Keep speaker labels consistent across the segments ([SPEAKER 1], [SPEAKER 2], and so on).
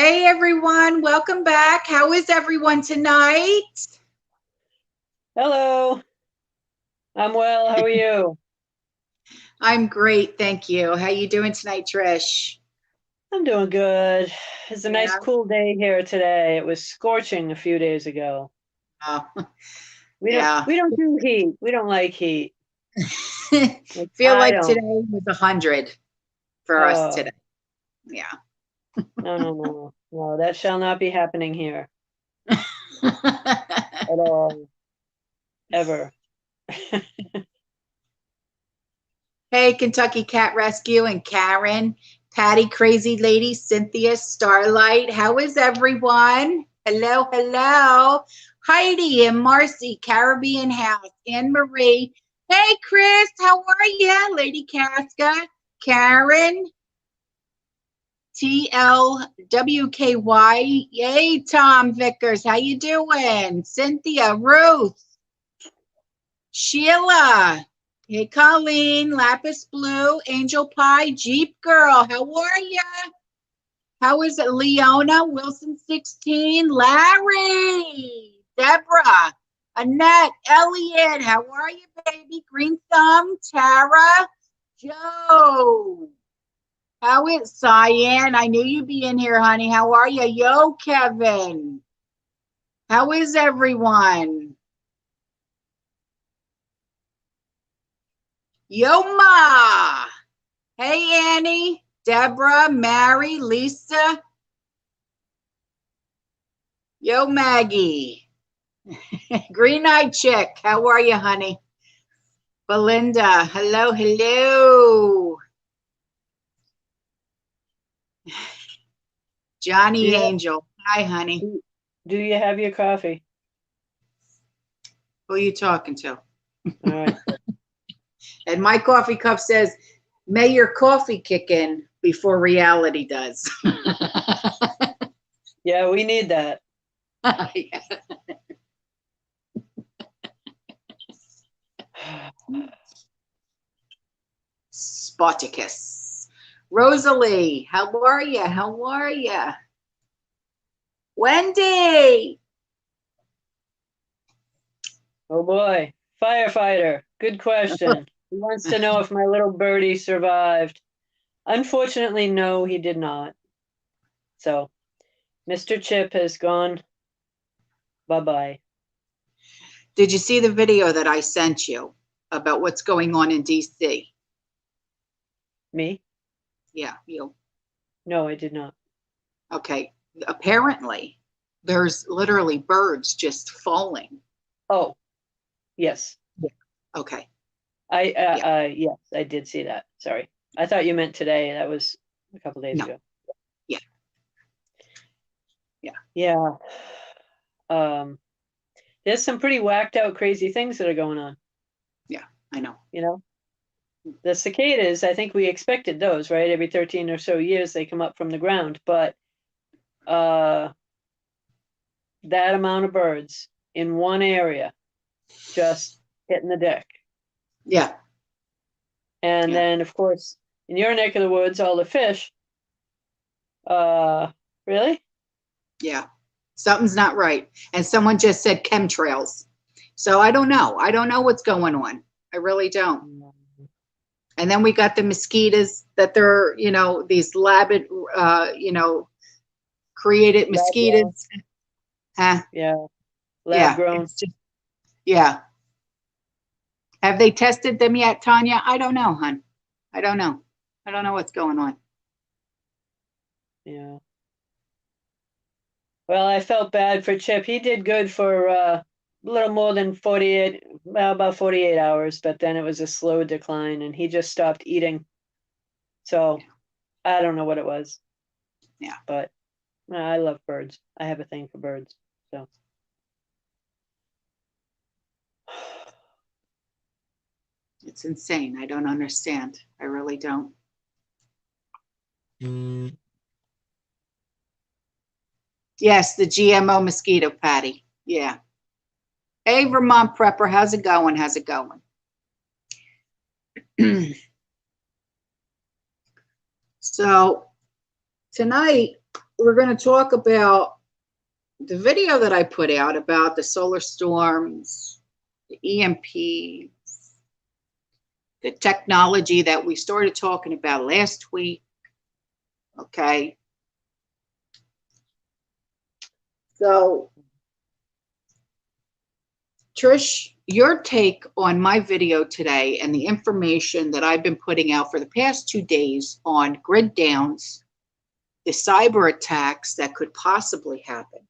[SPEAKER 1] Hey everyone, welcome back. How is everyone tonight?
[SPEAKER 2] Hello, I'm well. How are you?
[SPEAKER 1] I'm great, thank you. How you doing tonight, Trish?
[SPEAKER 2] I'm doing good. It's a nice
[SPEAKER 1] Yeah.
[SPEAKER 2] cool day here today. It was scorching a few days ago.
[SPEAKER 1] Oh,
[SPEAKER 2] We don't
[SPEAKER 1] yeah.
[SPEAKER 2] we don't do heat. We don't like heat. Like,
[SPEAKER 1] Feel
[SPEAKER 2] I
[SPEAKER 1] like today
[SPEAKER 2] don't.
[SPEAKER 1] was 100 for us today.
[SPEAKER 2] Oh,
[SPEAKER 1] Yeah.
[SPEAKER 2] no. No, that shall not be happening here at all, ever.
[SPEAKER 1] Hey, Kentucky Cat Rescue and Karen, Patty, Crazy Lady, Cynthia, Starlight. How is everyone? Hello, hello. Heidi and Marcy, Caribbean House, Anne Marie. Hey, Chris, how are you? Lady Casca, Karen, TLWKY. Yay, Tom Vickers. How you doing? Cynthia, Ruth, Sheila. Hey, Colleen, Lapis Blue, Angel Pie, Jeep Girl. How are ya? How is it? Leona, Wilson 16, Larry, Deborah, Annette, Elliot. How are you, baby? Green Thumb, Tara, Joe. How is Cyan? I knew you'd be in here, honey. How are you? Yo, Kevin. How is everyone? Yo, Ma. Hey, Annie, Deborah, Mary, Lisa. Yo, Maggie. Green Eyed Chick. How are you, honey? Belinda. Hello, hello.
[SPEAKER 2] Do
[SPEAKER 1] Johnny
[SPEAKER 2] you
[SPEAKER 1] Angel. Hi, honey.
[SPEAKER 2] do, do you have your coffee?
[SPEAKER 1] Who are you talking to?
[SPEAKER 2] All right.
[SPEAKER 1] And my coffee cup says, may your coffee kick in before reality does.
[SPEAKER 2] Yeah, we need that.
[SPEAKER 1] Spartacus. Rosalie, how are you? How are you? Wendy.
[SPEAKER 2] Oh boy, firefighter. Good question. He wants to know if my little birdie survived. Unfortunately, no, he did not. So, Mr. Chip has gone bye-bye.
[SPEAKER 1] Did you see the video that I sent you about what's going on in DC?
[SPEAKER 2] Me?
[SPEAKER 1] Yeah, you.
[SPEAKER 2] No, I did not.
[SPEAKER 1] Okay. Apparently, there's literally birds just falling.
[SPEAKER 2] Oh, yes.
[SPEAKER 1] Okay. Yeah.
[SPEAKER 2] Yes, I did see that. Sorry. I thought you meant today. That was a couple days
[SPEAKER 1] No.
[SPEAKER 2] ago.
[SPEAKER 1] Yeah. Yeah.
[SPEAKER 2] Yeah. Um, there's some pretty whacked out crazy things that are going on,
[SPEAKER 1] Yeah. I know.
[SPEAKER 2] you know? The cicadas, I think we expected those, right? Every 13 or so years they come up from the ground, but uh that amount of birds in one area just hitting the deck.
[SPEAKER 1] Yeah.
[SPEAKER 2] And
[SPEAKER 1] Yeah.
[SPEAKER 2] then, of course, in your neck of the woods, all the fish. Uh, really?
[SPEAKER 1] Yeah. Something's not right. And someone just said chemtrails. So I don't know. I don't know what's going on. I really don't. And then we got the mosquitoes that they're, these created
[SPEAKER 2] Lab grown.
[SPEAKER 1] mosquitoes. Huh?
[SPEAKER 2] Yeah, lab
[SPEAKER 1] Yeah.
[SPEAKER 2] grown.
[SPEAKER 1] It's just, yeah. Have they tested them yet, Tanya? I don't know, hon. I don't know. I don't know what's going on.
[SPEAKER 2] Yeah. Well, I felt bad for Chip. He did good for a little more than 48, well, about 48 hours, but then it was a slow decline and he just stopped eating. So I don't know what it was,
[SPEAKER 1] Yeah.
[SPEAKER 2] but I love birds. I have a thing for birds. So
[SPEAKER 1] It's insane. I don't understand. I really don't. Yes, the GMO mosquito patty. Yeah. Hey, Vermont Prepper, how's it going? How's it going? So tonight we're going to talk about the video that I put out about the solar storms, the EMPs, the technology that we started talking about last week. Okay. So, Trish, your take on my video today and the information that I've been putting out for the past 2 days on grid downs, the cyber attacks that could possibly happen.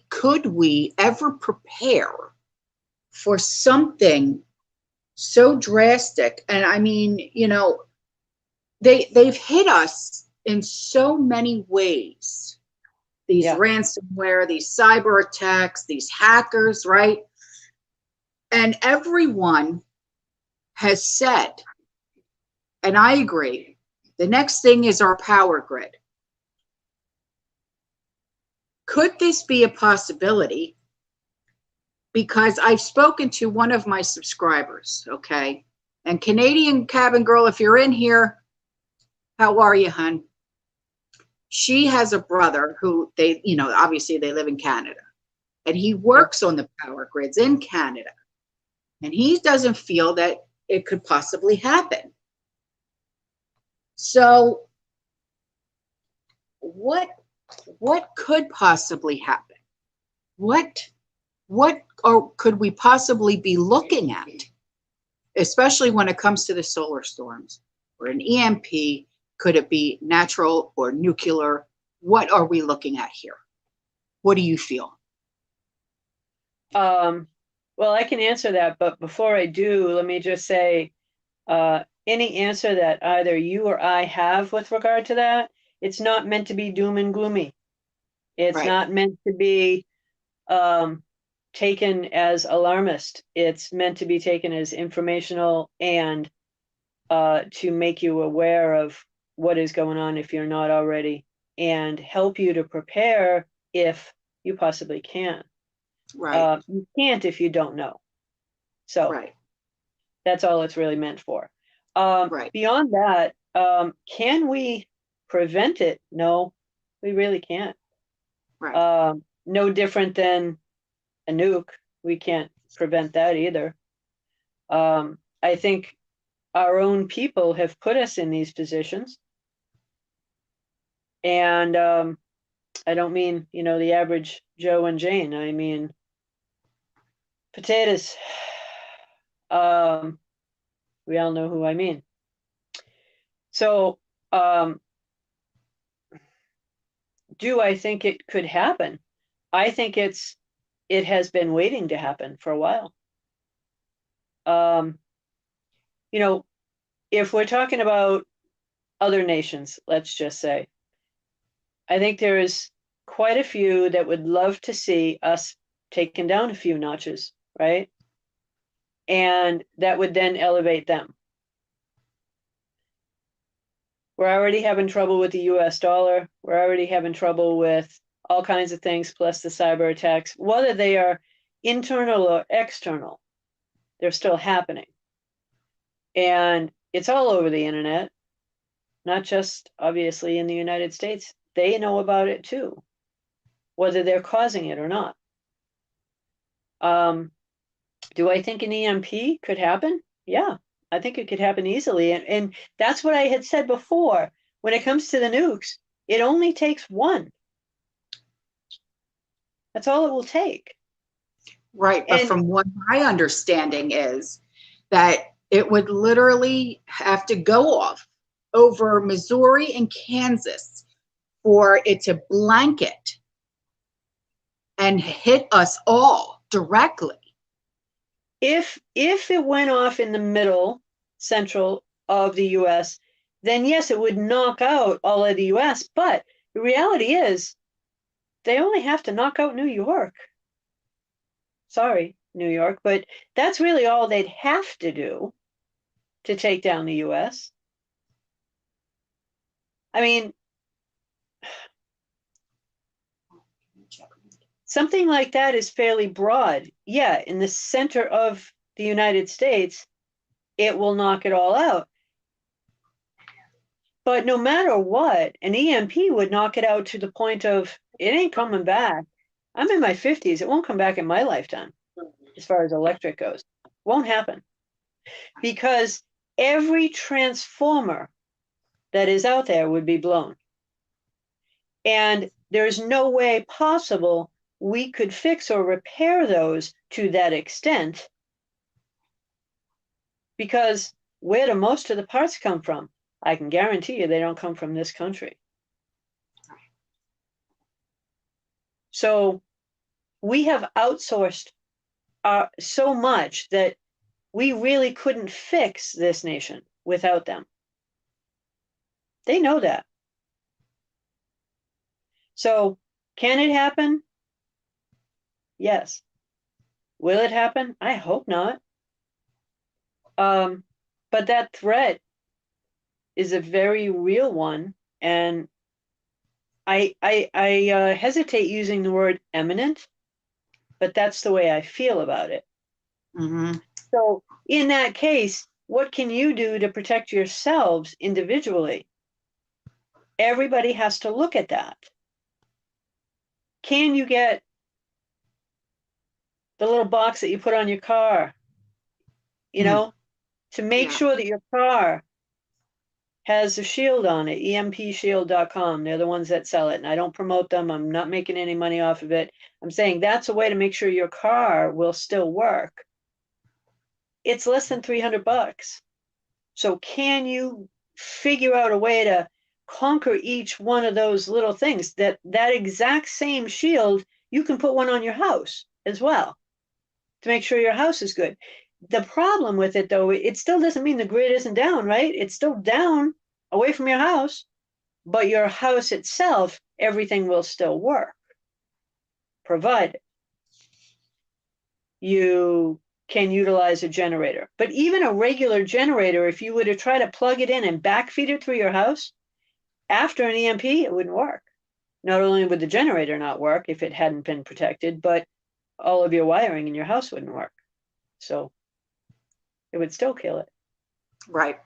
[SPEAKER 1] Could we ever prepare for something so drastic? And I mean, you know, they've hit us in so many ways. These ransomware, these cyber attacks, these hackers, right? And everyone has said, and I agree, the next thing is our power grid. Could this be a possibility? Because I've spoken to one of my subscribers, okay? And Canadian Cabin Girl, if you're in here, how are you, hun? She has a brother who they, you know, obviously they live in Canada. And he works on the power grids in Canada. And he doesn't feel that it could possibly happen. So what could possibly happen? What could we possibly be looking at, especially when it comes to the solar storms or an EMP? Could it be natural or nuclear? What are we looking at here? What do you feel?
[SPEAKER 2] Well, I can answer that, but before I do, let me just say, any answer that either you or I have with regard to that, it's not meant to be doom and gloomy. It's not meant to be taken as alarmist. It's meant to be taken as informational and to make you aware of what is going on if you're not already, and help you to prepare if you possibly can.
[SPEAKER 1] Right.
[SPEAKER 2] You can't if you don't know. So that's all it's really meant for. Beyond that, can we prevent it? No, we really can't. No different than a nuke. We can't prevent that either. I think our own people have put us in these positions. And I don't mean, you know, the average Joe and Jane. I mean, potatoes. We all know who I mean. So, do I think it could happen? I think it has been waiting to happen for a while. You know, if we're talking about other nations, let's just say, I think there is quite a few that would love to see us taken down a few notches, right? And that would then elevate them. We're already having trouble with the US dollar. We're already having trouble with all kinds of things, plus the cyber attacks, whether they are internal or external, they're still happening. And it's all over the internet, not just obviously in the United States. They know about it too, whether they're causing it or not. Do I think an EMP could happen? Yeah, I think it could happen easily. And that's what I had said before. When it comes to the nukes, it only takes one. That's all it will take.
[SPEAKER 1] Right. But from what my understanding is that it would literally have to go off over Missouri and Kansas for it to blanket and hit us all directly.
[SPEAKER 2] If it went off in the middle, central of the US, then yes, it would knock out all of the US. But the reality is, they only have to knock out New York. Sorry, New York, but that's really all they'd have to do to take down the US. I mean, something like that is fairly broad. Yeah, in the center of the United States, it will knock it all out. But no matter what, an EMP would knock it out to the point of it ain't coming back. I'm in my 50s. It won't come back in my lifetime as far as electric goes. Won't happen. Because every transformer that is out there would be blown. And there's no way possible we could fix or repair those to that extent, because where do most of the parts come from? I can guarantee you they don't come from this country. So we have outsourced so much that we really couldn't fix this nation without them. They know that. So can it happen? Yes. Will it happen? I hope not. But that threat is a very real one, and I hesitate using the word imminent, but that's the way I feel about it.
[SPEAKER 1] Mm-hmm.
[SPEAKER 2] So in that case, what can you do to protect yourselves individually? Everybody has to look at that. Can you get the little box that you put on your car, you know, to make sure that your car has a shield on it, empshield.com. They're the ones that sell it, and I don't promote them. I'm not making any money off of it. I'm saying that's a way to make sure your car will still work. It's less than $300. So can you figure out a way to conquer each one of those little things? That exact same shield, you can put one on your house as well to make sure your house is good. The problem with it, though, it still doesn't mean the grid isn't down, right? It's still down away from your house, but your house itself, everything will still work, provided you can utilize a generator. But even a regular generator, if you were to try to plug it in and backfeed it through your house, after an EMP, it wouldn't work. Not only would the generator not work if it hadn't been protected, but all of your wiring in your house wouldn't work. So it would still kill it.
[SPEAKER 1] Right.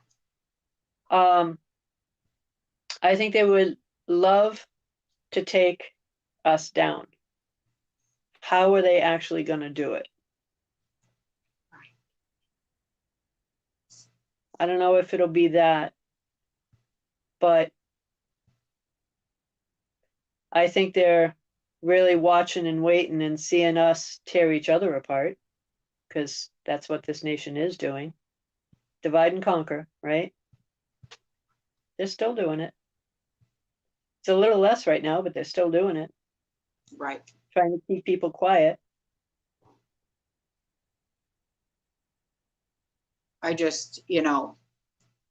[SPEAKER 2] I think they would love to take us down. How are they actually going to do it? I don't know if it'll be that, but I think they're really watching and waiting and seeing us tear each other apart, because that's what this nation is doing. Divide and conquer, right? They're still doing it. It's a little less right now, but they're still doing it.
[SPEAKER 1] Right.
[SPEAKER 2] Trying to keep people quiet.
[SPEAKER 1] I just,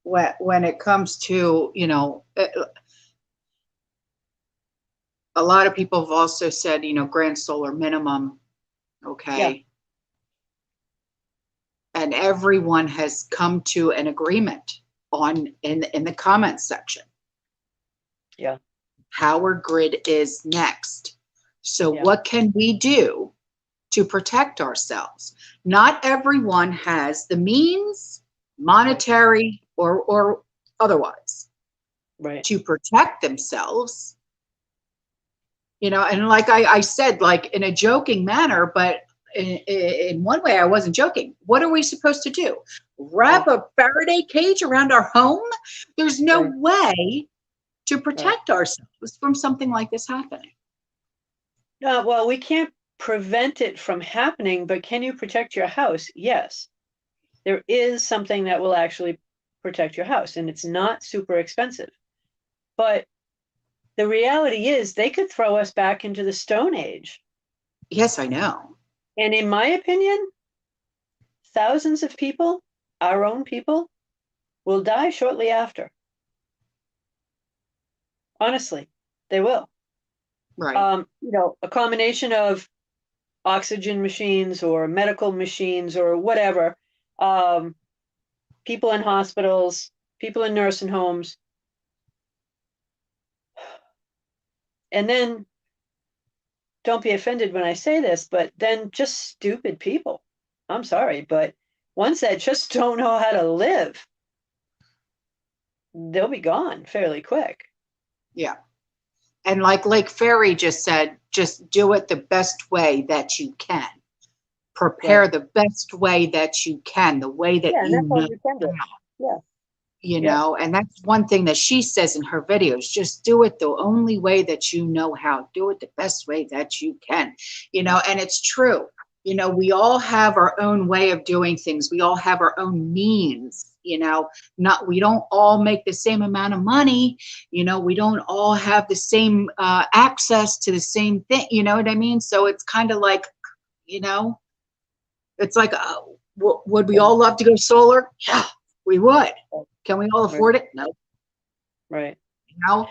[SPEAKER 1] when it comes to, a lot of people have also said, grand solar minimum. Okay.
[SPEAKER 2] Yeah.
[SPEAKER 1] And everyone has come to an agreement in the comments section.
[SPEAKER 2] Yeah.
[SPEAKER 1] Power grid is next. So
[SPEAKER 2] Yeah.
[SPEAKER 1] what can we do to protect ourselves? Not everyone has the means, monetary or otherwise,
[SPEAKER 2] right,
[SPEAKER 1] to protect themselves. And like I said, like in a joking manner, but in one way I wasn't joking. What are we supposed to do? Wrap a Faraday cage around our home? There's no way to protect ourselves from something like this happening.
[SPEAKER 2] Well, we can't prevent it from happening, but can you protect your house? Yes. There is something that will actually protect your house, and it's not super expensive. But the reality is they could throw us back into the Stone Age.
[SPEAKER 1] Yes, I know.
[SPEAKER 2] And in my opinion, thousands of people, our own people, will die shortly after. Honestly, they will.
[SPEAKER 1] Right.
[SPEAKER 2] A combination of oxygen machines or medical machines or whatever, people in hospitals, people in nursing homes. And then, don't be offended when I say this, but then just stupid people. I'm sorry, but ones that just don't know how to live. they'll be gone fairly quick.
[SPEAKER 1] Yeah. And like Lake Ferry just said, just do it the best way that you can. Prepare
[SPEAKER 2] Right.
[SPEAKER 1] the best way that you can, the way that
[SPEAKER 2] Yeah, and
[SPEAKER 1] you
[SPEAKER 2] that's all
[SPEAKER 1] know
[SPEAKER 2] you can do.
[SPEAKER 1] how.
[SPEAKER 2] Yeah.
[SPEAKER 1] You
[SPEAKER 2] Yeah.
[SPEAKER 1] know, and that's one thing that she says in her videos, just do it the only way that you know how, do it the best way that you can, you know. And it's true, you know, we all have our own way of doing things, we all have our own means, you know. Not, we don't all make the same amount of money, you know, we don't all have the same access to the same thing, you know what I mean? So it's kind of like, you know, it's like would we all love to go solar? Yeah, we would. Can we all
[SPEAKER 2] Right.
[SPEAKER 1] afford it? No.
[SPEAKER 2] Right.
[SPEAKER 1] You know?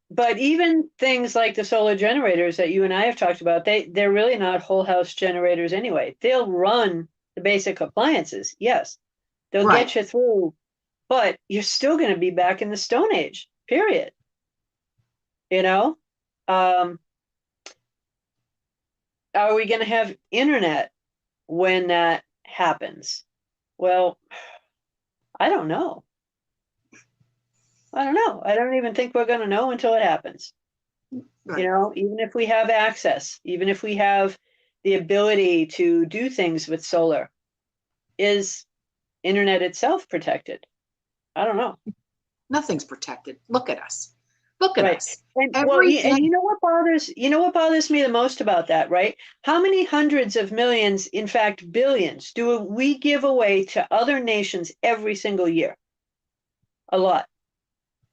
[SPEAKER 2] But even things like the solar generators that you and I have talked about, they're really not whole house generators anyway. They'll run the basic appliances, yes. They'll
[SPEAKER 1] Right.
[SPEAKER 2] get you through, but you're still going to be back in the Stone Age, period. You know? Um, are we going to have internet when that happens? Well, I don't know. I don't know. I don't even think we're going to know until it happens. You
[SPEAKER 1] Right.
[SPEAKER 2] know, even if we have access, even if we have the ability to do things with solar, is internet itself protected? I don't know.
[SPEAKER 1] Nothing's protected. Look at us. Look at
[SPEAKER 2] Right.
[SPEAKER 1] us.
[SPEAKER 2] And well, and
[SPEAKER 1] Everything.
[SPEAKER 2] you know what bothers me the most about that, right? How many hundreds of millions, in fact, billions, do we give away to other nations every single year? A lot,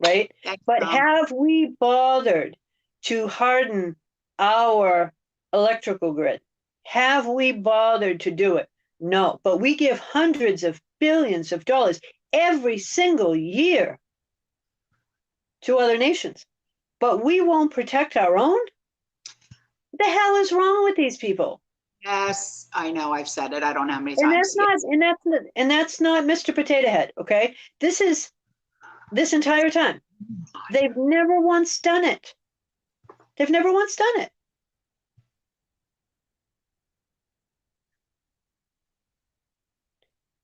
[SPEAKER 2] right?
[SPEAKER 1] That's,
[SPEAKER 2] But have we bothered to harden our electrical grid? Have we bothered to do it? No, but we give hundreds of billions of dollars every single year to other nations, but we won't protect our own? What the hell is wrong with these people?
[SPEAKER 1] yes, I know. I've said it. I don't know how many
[SPEAKER 2] And
[SPEAKER 1] times.
[SPEAKER 2] that's not,
[SPEAKER 1] Yes.
[SPEAKER 2] and that's not Mr. Potato Head, okay? This is this entire time. They've never once done it. They've never once done it.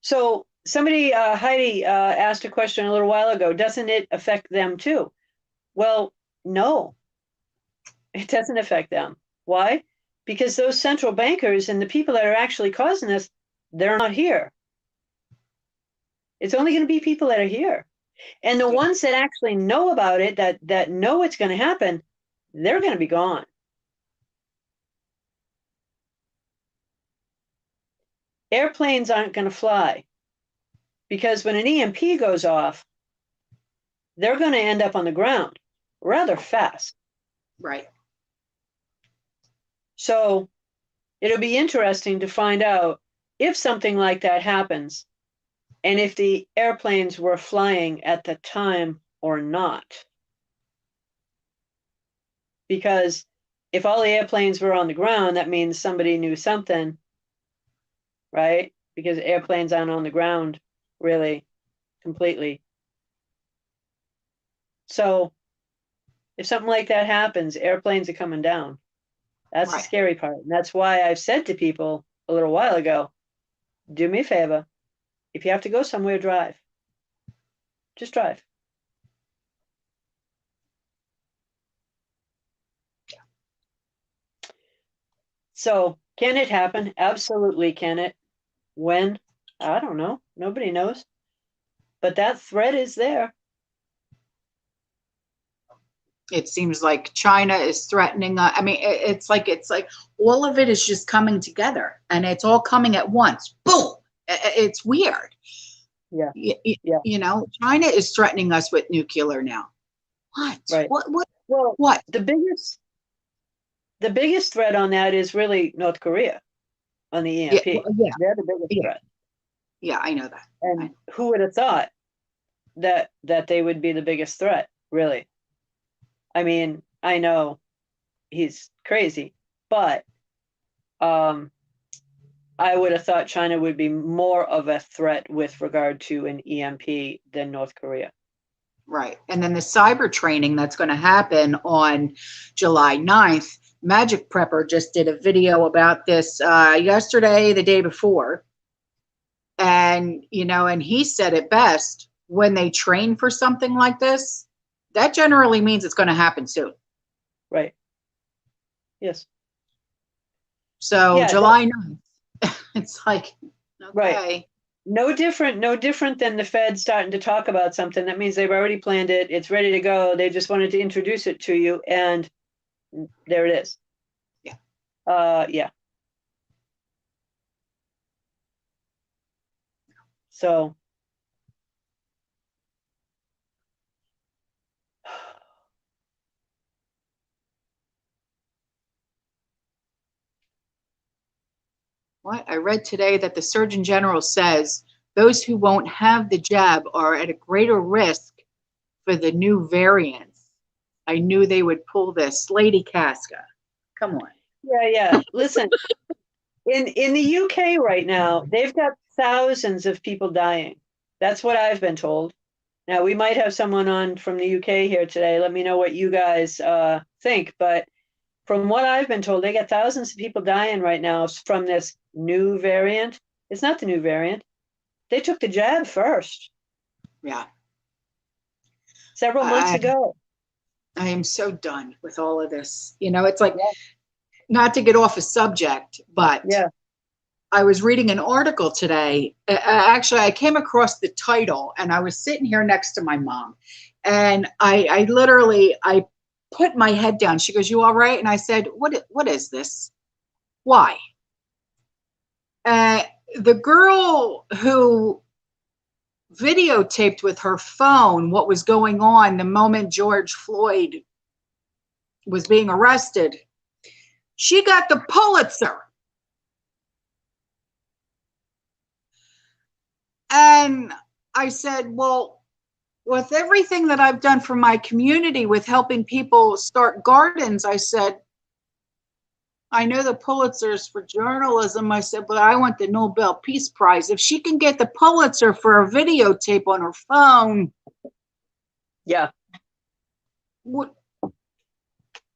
[SPEAKER 2] So somebody, Heidi, asked a question a little while ago. Doesn't it affect them too? Well, no, it doesn't affect them. Why? Because those central bankers and the people that are actually causing this, they're not here. It's only going to be people that are here. And the ones that actually know about it, that know it's going to happen, they're going to be gone. Airplanes aren't going to fly because when an EMP goes off, they're going to end up on the ground rather fast.
[SPEAKER 1] Right.
[SPEAKER 2] So it'll be interesting to find out if something like that happens and if the airplanes were flying at the time or not. Because if all the airplanes were on the ground, that means somebody knew something, right? Because airplanes aren't on the ground really completely. So if something like that happens, airplanes are coming down. That's the
[SPEAKER 1] Right.
[SPEAKER 2] scary part. And that's why I've said to people a little while ago, do me a favor. If you have to go somewhere, drive. Just drive. So can it happen? Absolutely can it. When? I don't know. Nobody knows. But that threat is there.
[SPEAKER 1] It seems like China is threatening. I mean, it's like all of it is just coming together, and it's all coming at once. Boom! It's weird.
[SPEAKER 2] Yeah.
[SPEAKER 1] You,
[SPEAKER 2] Yeah.
[SPEAKER 1] you know, China is threatening us with nuclear now. What?
[SPEAKER 2] Right.
[SPEAKER 1] What? What?
[SPEAKER 2] Well,
[SPEAKER 1] What?
[SPEAKER 2] the biggest threat on that is really North Korea on the
[SPEAKER 1] Yeah.
[SPEAKER 2] EMP.
[SPEAKER 1] Yeah.
[SPEAKER 2] They're the biggest
[SPEAKER 1] Yeah.
[SPEAKER 2] threat.
[SPEAKER 1] Yeah. I know that.
[SPEAKER 2] And who would have thought that they would be the biggest threat, really? I mean, I know he's crazy, but I would have thought China would be more of a threat with regard to an EMP than North Korea.
[SPEAKER 1] Right. And then the cyber training that's going to happen on July 9th. Magic Prepper just did a video about this yesterday, the day before. And, you know, and he said it best. when they train for something like this, that generally means it's going to happen soon.
[SPEAKER 2] Right. Yes.
[SPEAKER 1] So
[SPEAKER 2] Yeah.
[SPEAKER 1] July 9th, it's like, okay.
[SPEAKER 2] Right. No different than the Fed starting to talk about something. That means they've already planned it. It's ready to go. They just wanted to introduce it to you, and there it is.
[SPEAKER 1] Yeah.
[SPEAKER 2] Yeah. So.
[SPEAKER 1] What? I read today that the Surgeon General says those who won't have the jab are at a greater risk for the new variants. I knew they would pull this. Lady Casca. Come on.
[SPEAKER 2] Yeah. Listen, in the UK right now, they've got thousands of people dying. That's what I've been told. Now, we might have someone on from the UK here today. Let me know what you guys think. But from what I've been told, they got thousands of people dying right now from this new variant. It's not the new variant. They took the jab first.
[SPEAKER 1] Yeah.
[SPEAKER 2] Several months ago.
[SPEAKER 1] I am so done with all of this. It's like, not to get off a subject, but
[SPEAKER 2] yeah.
[SPEAKER 1] I was reading an article today. Actually, I came across the title, and I was sitting here next to my mom, and I literally put my head down. She goes, "You all right?" And I said, "What is this? Why?" The girl who videotaped with her phone what was going on the moment George Floyd was being arrested, she got the Pulitzer. And I said, well, with everything that I've done for my community with helping people start gardens, I said, I know the Pulitzer's for journalism. I said, but I want the Nobel Peace Prize. If she can get the Pulitzer for a videotape on her phone.
[SPEAKER 2] Yeah.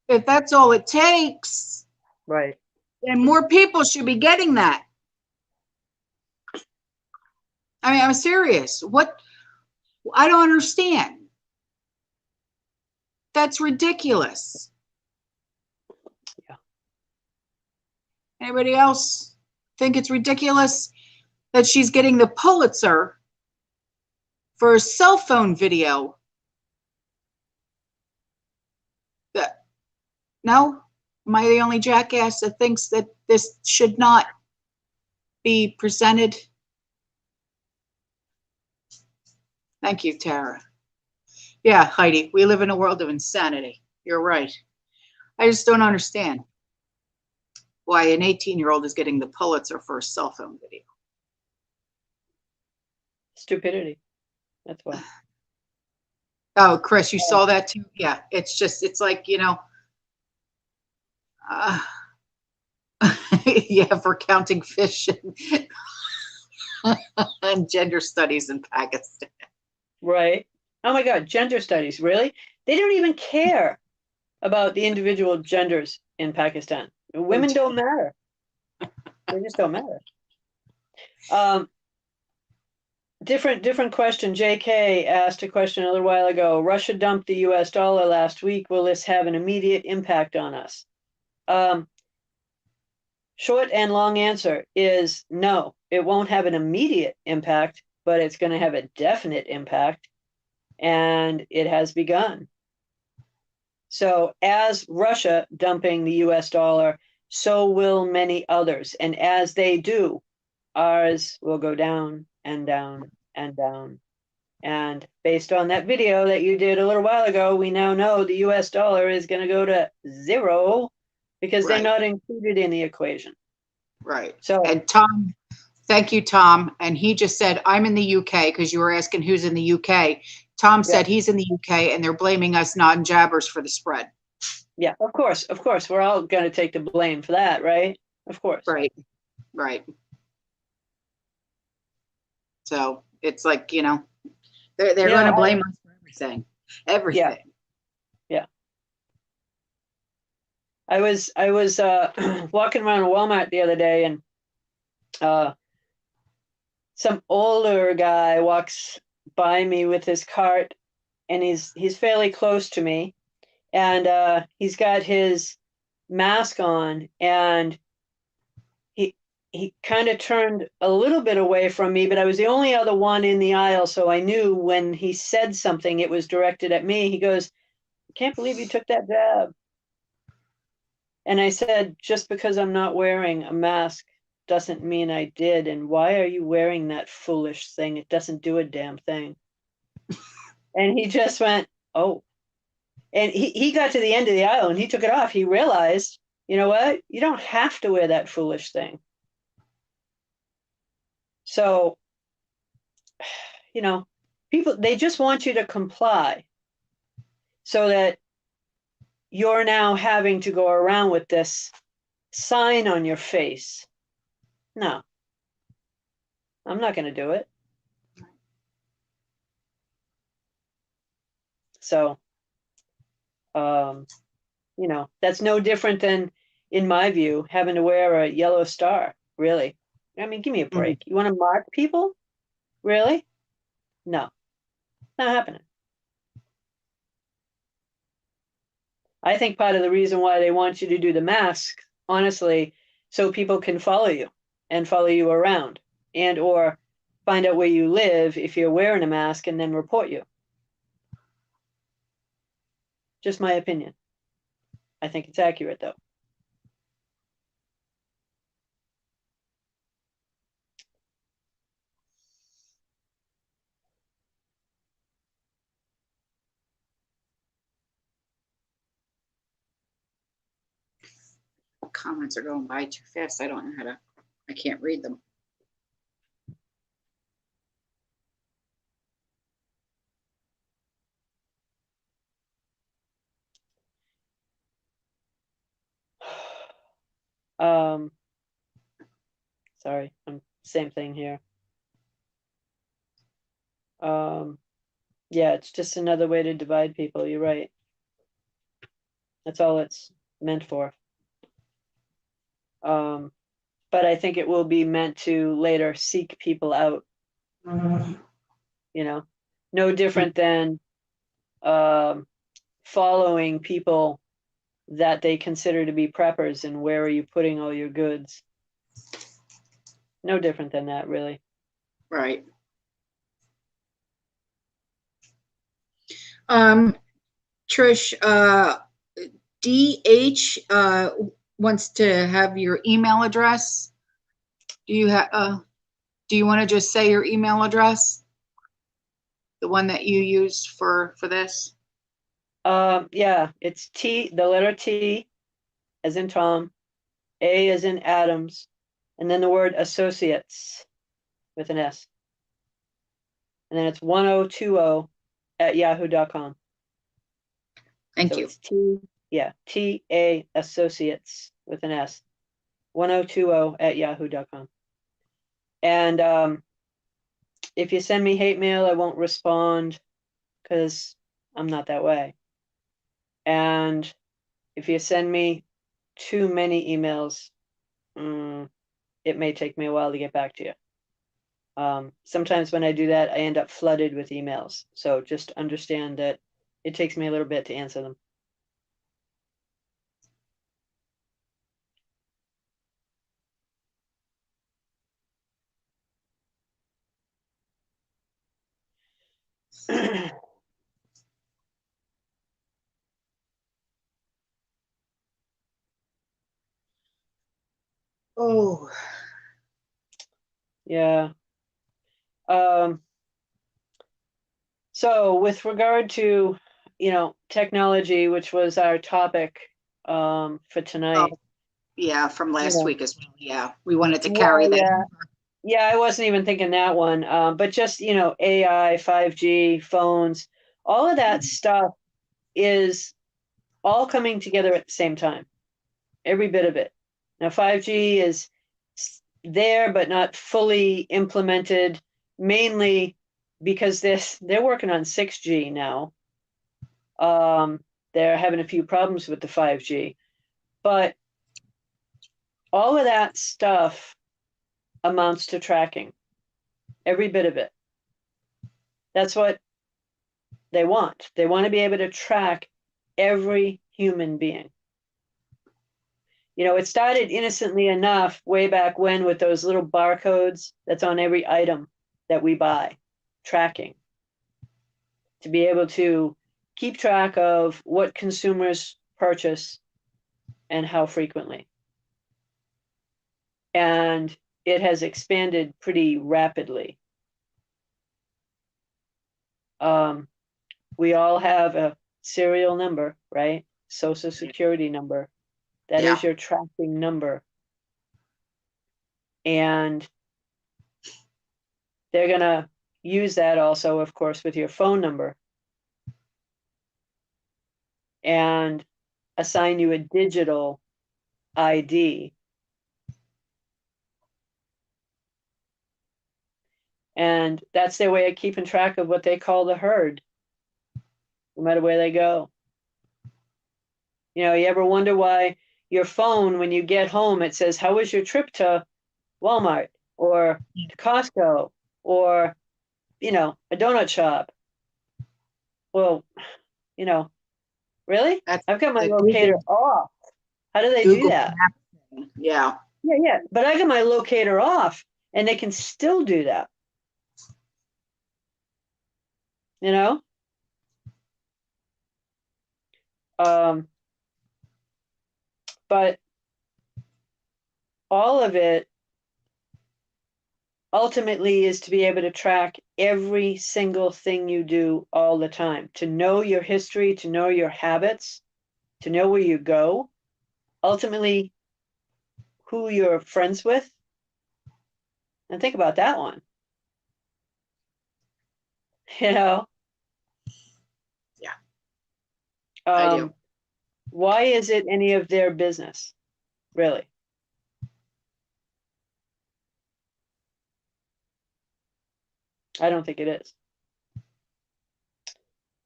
[SPEAKER 1] If that's all it takes.
[SPEAKER 2] Right.
[SPEAKER 1] Then more people should be getting that. I mean, I'm serious. I don't understand. That's ridiculous.
[SPEAKER 2] Yeah.
[SPEAKER 1] Anybody else think it's ridiculous that she's getting the Pulitzer for a cell phone video? No? Am I the only jackass that thinks that this should not be presented? Thank you, Tara. Yeah, Heidi, we live in a world of insanity. You're right. I just don't understand why an 18-year-old is getting the Pulitzer for a cell phone video.
[SPEAKER 2] Stupidity. That's why.
[SPEAKER 1] Oh, Chris, you saw that too? Yeah, it's like, yeah, for counting fish and gender studies in Pakistan.
[SPEAKER 2] Right. Oh my God, gender studies, really? They don't even care about the individual genders in Pakistan. Women don't matter. They just don't matter. Different question. JK asked a question a little while ago. Russia dumped the US dollar last week. Will this have an immediate impact on us? Short and long answer is no. It won't have an immediate impact, but it's going to have a definite impact, and it has begun. So as Russia dumping the US dollar, so will many others. And as they do, ours will go down and down and down. And based on that video that you did a little while ago, we now know the US dollar is going to go to zero because they're not included in the equation.
[SPEAKER 1] Right.
[SPEAKER 2] So,
[SPEAKER 1] and Tom, thank you, Tom. And he just said, I'm in the UK, because you were asking who's in the UK. Tom said he's in the UK and they're blaming us non-jabbers for the spread. Yeah,
[SPEAKER 2] of course. We're all going to take the blame for that, right? Of course.
[SPEAKER 1] Right. So it's like, they're going to blame us for everything.
[SPEAKER 2] Yeah. I was walking around Walmart the other day, and some older guy walks by me with his cart, and he's fairly close to me, and he's got his mask on, and he kind of turned a little bit away from me, but I was the only other one in the aisle, so I knew when he said something, it was directed at me. He goes, "I can't believe you took that jab." And I said, "Just because I'm not wearing a mask doesn't mean I did. And why are you wearing that foolish thing? It doesn't do a damn thing." And he just went, "Oh." And he got to the end of the aisle and he took it off. He realized, you know what? You don't have to wear that foolish thing. So, people, they just want you to comply so that you're now having to go around with this sign on your face. No, I'm not going to do it. So, that's no different than, in my view, having to wear a yellow star, really. I mean, give me a break. You want to mark people? Really? No, not happening. I think part of the reason why they want you to do the mask, honestly, so people can follow you and follow you around, and or find out where you live if you're wearing a mask and then report you. Just my opinion. I think it's accurate, though.
[SPEAKER 1] Comments are going by too fast. I don't know how to, I can't read them.
[SPEAKER 2] Sorry, same thing here. Yeah, it's just another way to divide people. You're right. That's all it's meant for. But I think it will be meant to later seek people out. No different than following people that they consider to be preppers, and where are you putting all your goods? No different than that, really.
[SPEAKER 1] Right. Trish, DH wants to have your email address. Do you want to just say your email address? The one that you use for this?
[SPEAKER 2] Yeah, it's the letter T as in Tom, A as in Adams, and then the word associates with an S. And then it's 1020@yahoo.com.
[SPEAKER 1] Thank you.
[SPEAKER 2] It's TA associates with an S. 1020@yahoo.com. And if you send me hate mail, I won't respond because I'm not that way. And if you send me too many emails, it may take me a while to get back to you. Sometimes when I do that, I end up flooded with emails. So just understand that it takes me a little bit to answer them.
[SPEAKER 1] Oh.
[SPEAKER 2] Yeah. So with regard to, technology, which was our topic for tonight.
[SPEAKER 1] Oh, yeah, from last week as well. Yeah, we wanted to
[SPEAKER 2] Well,
[SPEAKER 1] carry that.
[SPEAKER 2] yeah. Yeah, I wasn't even thinking that one. But just, AI, 5G, phones, all of that stuff is all coming together at the same time. Every bit of it. Now, 5G is there, but not fully implemented, mainly because they're working on 6G now. They're having a few problems with the 5G. But all of that stuff amounts to tracking. Every bit of it. That's what they want. They want to be able to track every human being. You know, it started innocently enough way back when with those little barcodes that's on every item that we buy, tracking, to be able to keep track of what consumers purchase and how frequently. And it has expanded pretty rapidly. We all have a serial number, right? Social Security number. That is your tracking number. And they're going to use that also, of course, with your phone number and assign you a digital ID. And that's their way of keeping track of what they call the herd, no matter where they go. You know, you ever wonder why your phone, when you get home, it says, how was your trip to Walmart or to Costco or, you know, a donut shop? Well, you know, really? I've got my locator off. How do they do that?
[SPEAKER 1] Yeah.
[SPEAKER 2] Yeah. But I got my locator off and they can still do that. You know? But all of it ultimately is to be able to track every single thing you do all the time, to know your history, to know your habits, to know where you go, ultimately who you're friends with. And think about that one. You know?
[SPEAKER 1] Yeah. I do.
[SPEAKER 2] Why is it any of their business? Really? I don't think it is.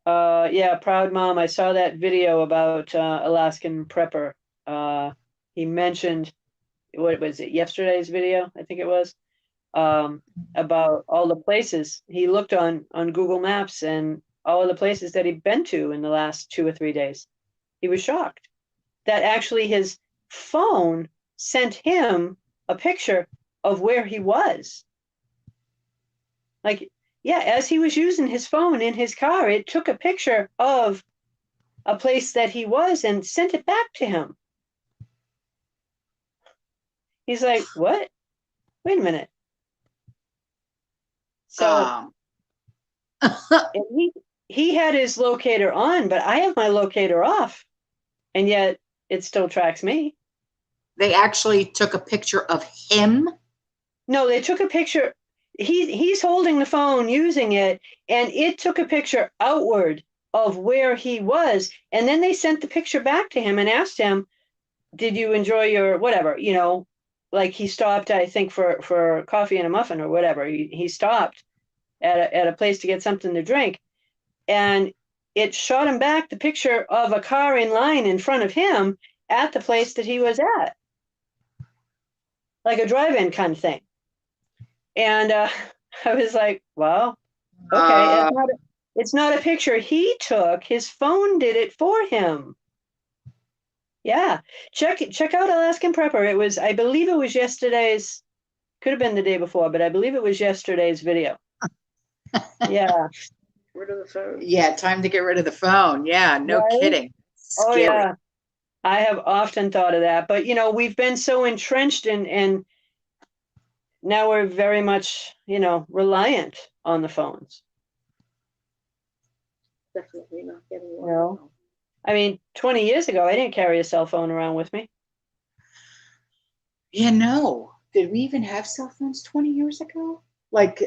[SPEAKER 2] Yeah, Proud Mom, I saw that video about Alaskan Prepper. He mentioned, what was it, yesterday's video, I think it was, about all the places. He looked on Google Maps and all of the places that he'd been to in the last 2 or 3 days. He was shocked that actually his phone sent him a picture of where he was. Like, yeah, as he was using his phone in his car, it took a picture of a place that he was and sent it back to him. He's like, what? Wait a minute. So and he had his locator on, but I have my locator off, and yet it still tracks me.
[SPEAKER 1] They actually took a picture of him?
[SPEAKER 2] No, they took a picture. He's holding the phone, using it, and it took a picture outward of where he was, and then they sent the picture back to him and asked him, did you enjoy your whatever, you know, like he stopped, I think, for coffee and a muffin or whatever. He stopped at a place to get something to drink, and it shot him back the picture of a car in line in front of him at the place that he was at, like a drive-in kind of thing. And I was like, well, okay, it's not a picture he took. His phone did it for him. Yeah, check out Alaskan Prepper. It was, I believe it was yesterday's, could have been the day before, but I believe it was yesterday's video. Yeah.
[SPEAKER 1] Rid of the phone. Yeah, time to get rid of the phone. Yeah, no
[SPEAKER 2] Right?
[SPEAKER 1] kidding.
[SPEAKER 2] Scary. Oh yeah, I have often thought of that, but you know, we've been so entrenched and now we're very much, you know, reliant on the phones.
[SPEAKER 1] Definitely not getting one.
[SPEAKER 2] You know? I mean, 20 years ago, I didn't carry a cell phone around with me.
[SPEAKER 1] Yeah, no. Did we even have cell phones 20 years ago? Like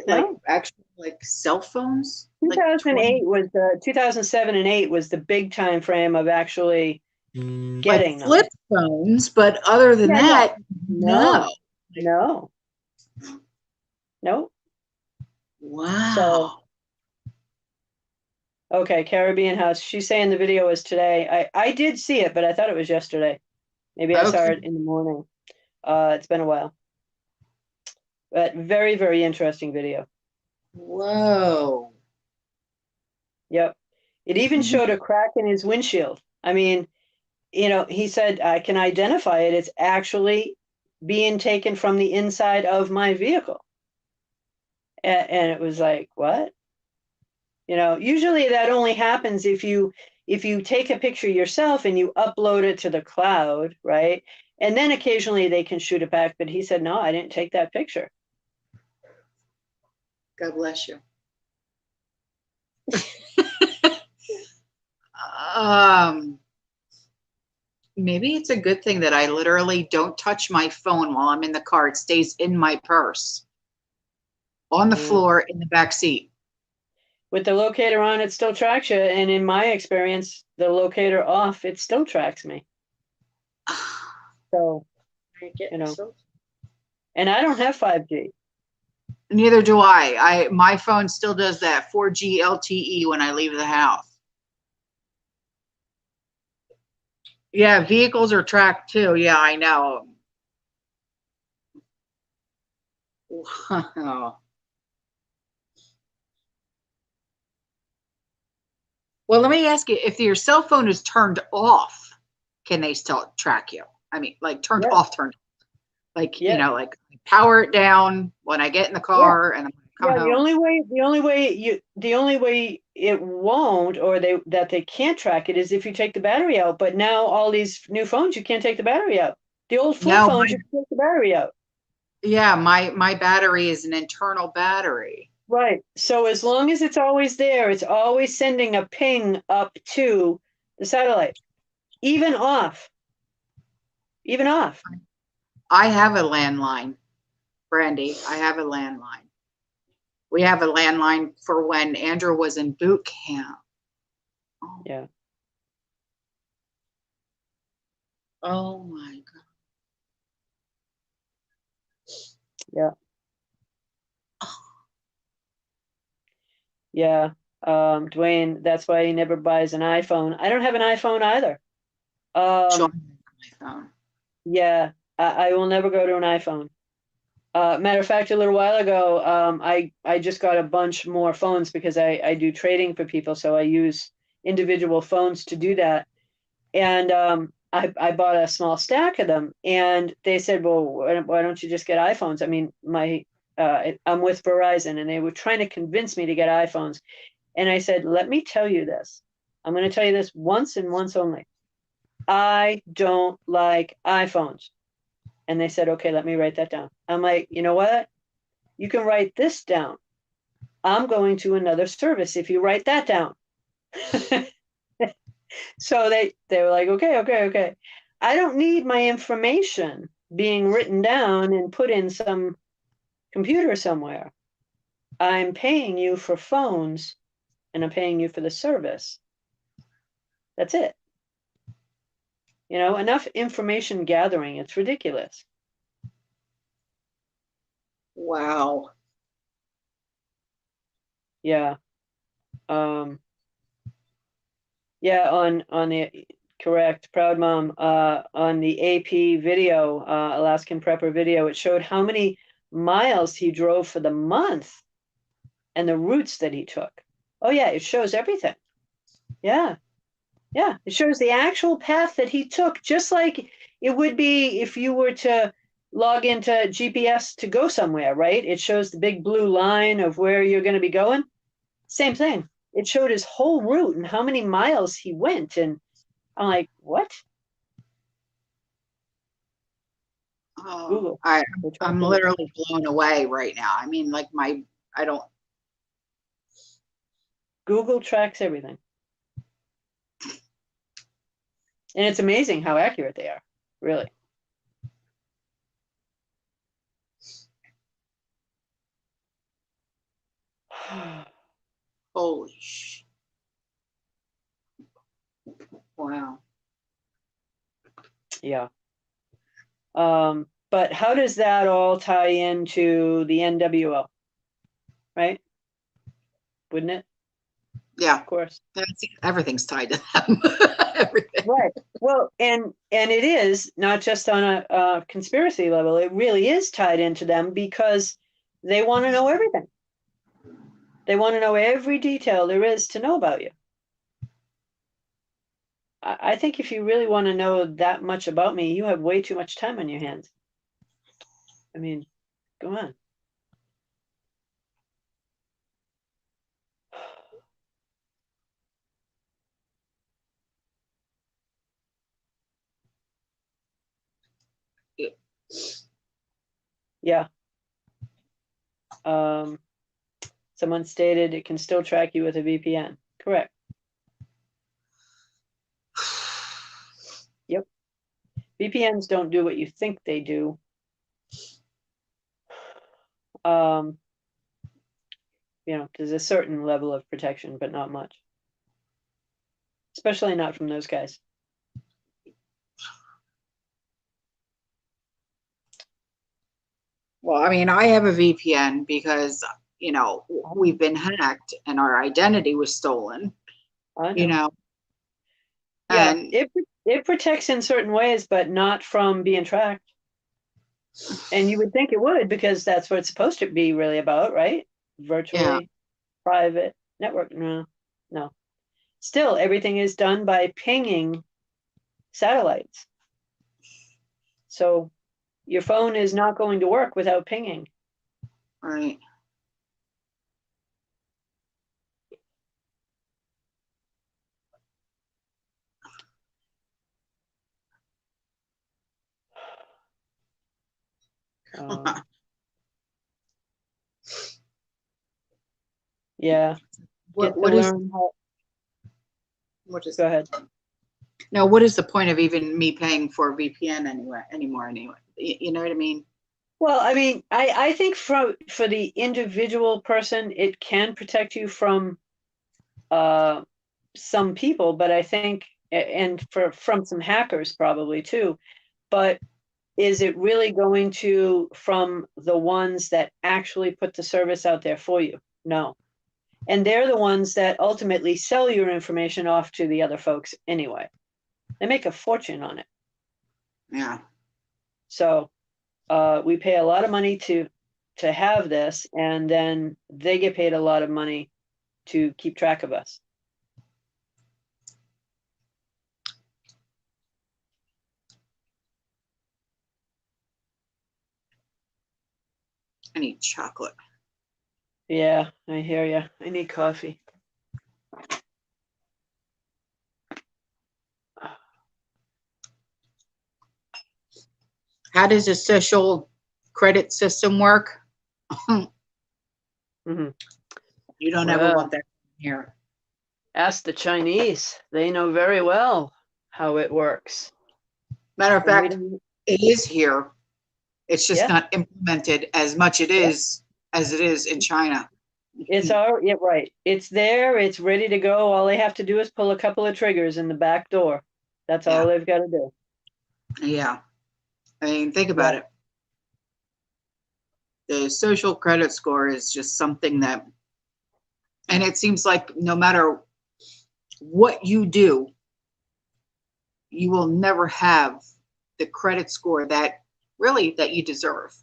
[SPEAKER 1] actually like cell phones?
[SPEAKER 2] 2008 was 2007 and 8 was the big time frame of actually getting
[SPEAKER 1] like flip phones, but other than that, no. Wow.
[SPEAKER 2] So, okay, Caribbean House. She's saying the video is today. I did see it, but I thought it was yesterday. Maybe I saw it in the morning. It's been a while. But very, very interesting video.
[SPEAKER 1] Whoa.
[SPEAKER 2] Yep. It even showed a crack in his windshield. I mean, he said, I can identify it. It's actually being taken from the inside of my vehicle. And it was like, what? Usually that only happens if you take a picture yourself and you upload it to the cloud, right? And then occasionally they can shoot it back. But he said, no, I didn't take that picture.
[SPEAKER 1] God bless you. Maybe it's a good thing that I literally don't touch my phone while I'm in the car. It stays in my purse, on the floor, in the back seat.
[SPEAKER 2] With the locator on, it still tracks you. And in my experience, the locator off, it still tracks me. So, and I don't have 5G.
[SPEAKER 1] Neither do I. My phone still does that 4G LTE when I leave the house. Yeah, vehicles are tracked too. Yeah, I know. Wow. Well, let me ask you, if your cell phone is turned off, can they still track you? I mean, like turned off, turned off. Like, like power it down when I get in the car and I'm come home.
[SPEAKER 2] The only way it won't, or that they can't track it, is if you take the battery out. But now all these new phones, you can't take the battery out. The old flip phones, you can take the battery out.
[SPEAKER 1] Yeah, my battery is an internal battery.
[SPEAKER 2] Right. So as long as it's always there, it's always sending a ping up to the satellite, even off. Even off.
[SPEAKER 1] I have a landline, Brandy. I have a landline. We have a landline for when Andrew was in boot camp. Oh.
[SPEAKER 2] Yeah.
[SPEAKER 1] Oh my God.
[SPEAKER 2] Yeah. Yeah. Dwayne, that's why he never buys an iPhone. I don't have an iPhone either. Yeah, I will never go to an iPhone. Matter of fact, a little while ago, I just got a bunch more phones because I do trading for people, so I use individual phones to do that. And I bought a small stack of them, and they said, well, why don't you just get iPhones? I mean, I'm with Verizon, and they were trying to convince me to get iPhones. And I said, let me tell you this. I'm going to tell you this once and once only. I don't like iPhones. And they said, okay, let me write that down. I'm like, you know what? You can write this down. I'm going to another service if you write that down. So they were like, okay. I don't need my information being written down and put in some computer somewhere. I'm paying you for phones, and I'm paying you for the service. That's it. Enough information gathering. It's ridiculous.
[SPEAKER 1] Wow.
[SPEAKER 2] Yeah. Yeah, on the correct, Proud Mom, on the AP video, Alaskan Prepper video, it showed how many miles he drove for the month and the routes that he took. Oh yeah, it shows everything. Yeah. Yeah, it shows the actual path that he took, just like it would be if you were to log into GPS to go somewhere, right? It shows the big blue line of where you're going to be going. Same thing. It showed his whole route and how many miles he went. And I'm like, what?
[SPEAKER 1] Oh,
[SPEAKER 2] Google.
[SPEAKER 1] I'm literally blown away right now. I mean, like
[SPEAKER 2] Google tracks everything. And it's amazing how accurate they are, really.
[SPEAKER 1] Holy sh! Wow.
[SPEAKER 2] Yeah. But how does that all tie into the NWO? Right? Wouldn't it?
[SPEAKER 1] Yeah,
[SPEAKER 2] of course.
[SPEAKER 1] Everything's tied to them. Everything.
[SPEAKER 2] Right. Well, and it is not just on a conspiracy level. It really is tied into them because they want to know everything. They want to know every detail there is to know about you. I think if you really want to know that much about me, you have way too much time on your hands. I mean, go on. Yeah. Someone stated it can still track you with a VPN. Correct. Yep. VPNs don't do what you think they do. There's a certain level of protection, but not much. Especially not from those guys.
[SPEAKER 1] Well, I mean, I have a VPN because, we've been hacked and our identity was stolen,
[SPEAKER 2] I know.
[SPEAKER 1] you know.
[SPEAKER 2] Yeah,
[SPEAKER 1] And
[SPEAKER 2] it protects in certain ways, but not from being tracked. And you would think it would, because that's what it's supposed to be really about, right? Virtually private network. No. Still, everything is done by pinging satellites. So your phone is not going to work without pinging.
[SPEAKER 1] right.
[SPEAKER 2] Yeah.
[SPEAKER 1] What is
[SPEAKER 2] Go ahead.
[SPEAKER 1] No, what is the point of even me paying for a VPN anymore? You know what I mean?
[SPEAKER 2] Well, I mean, I think for the individual person, it can protect you from some people, but I think, and from some hackers probably too. But is it really going to from the ones that actually put the service out there for you? No. And they're the ones that ultimately sell your information off to the other folks anyway. They make a fortune on it.
[SPEAKER 1] Yeah.
[SPEAKER 2] So we pay a lot of money to have this, and then they get paid a lot of money to keep track of us.
[SPEAKER 1] I need chocolate.
[SPEAKER 2] Yeah, I hear you. I need coffee.
[SPEAKER 1] How does the social credit system work?
[SPEAKER 2] Mm-hmm.
[SPEAKER 1] You don't ever want that here.
[SPEAKER 2] Ask the Chinese. They know very well how it works.
[SPEAKER 1] Matter of fact, it is here. It's just not implemented as much as it is in China.
[SPEAKER 2] Right. It's there. It's ready to go. All they have to do is pull a couple of triggers in the back door. That's all they've got to do.
[SPEAKER 1] Yeah. I mean, think about it. The social credit score is just something that, and it seems like no matter what you do, you will never have the credit score that you deserve,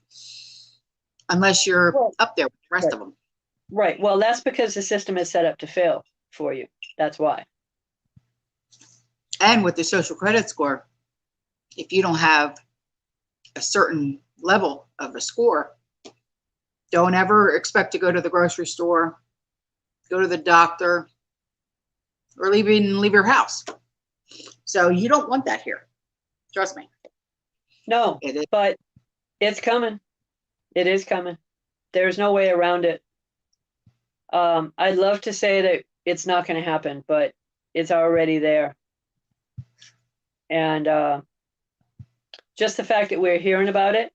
[SPEAKER 1] unless you're up there with the rest of them.
[SPEAKER 2] Right. Well, that's because the system is set up to fail for you. That's why.
[SPEAKER 1] And with the social credit score, if you don't have a certain level of a score, don't ever expect to go to the grocery store, go to the doctor, or even leave your house. So you don't want that here. Trust me.
[SPEAKER 2] No, but it's coming. It is coming. There's no way around it. I'd love to say that it's not going to happen, but it's already there. And just the fact that we're hearing about it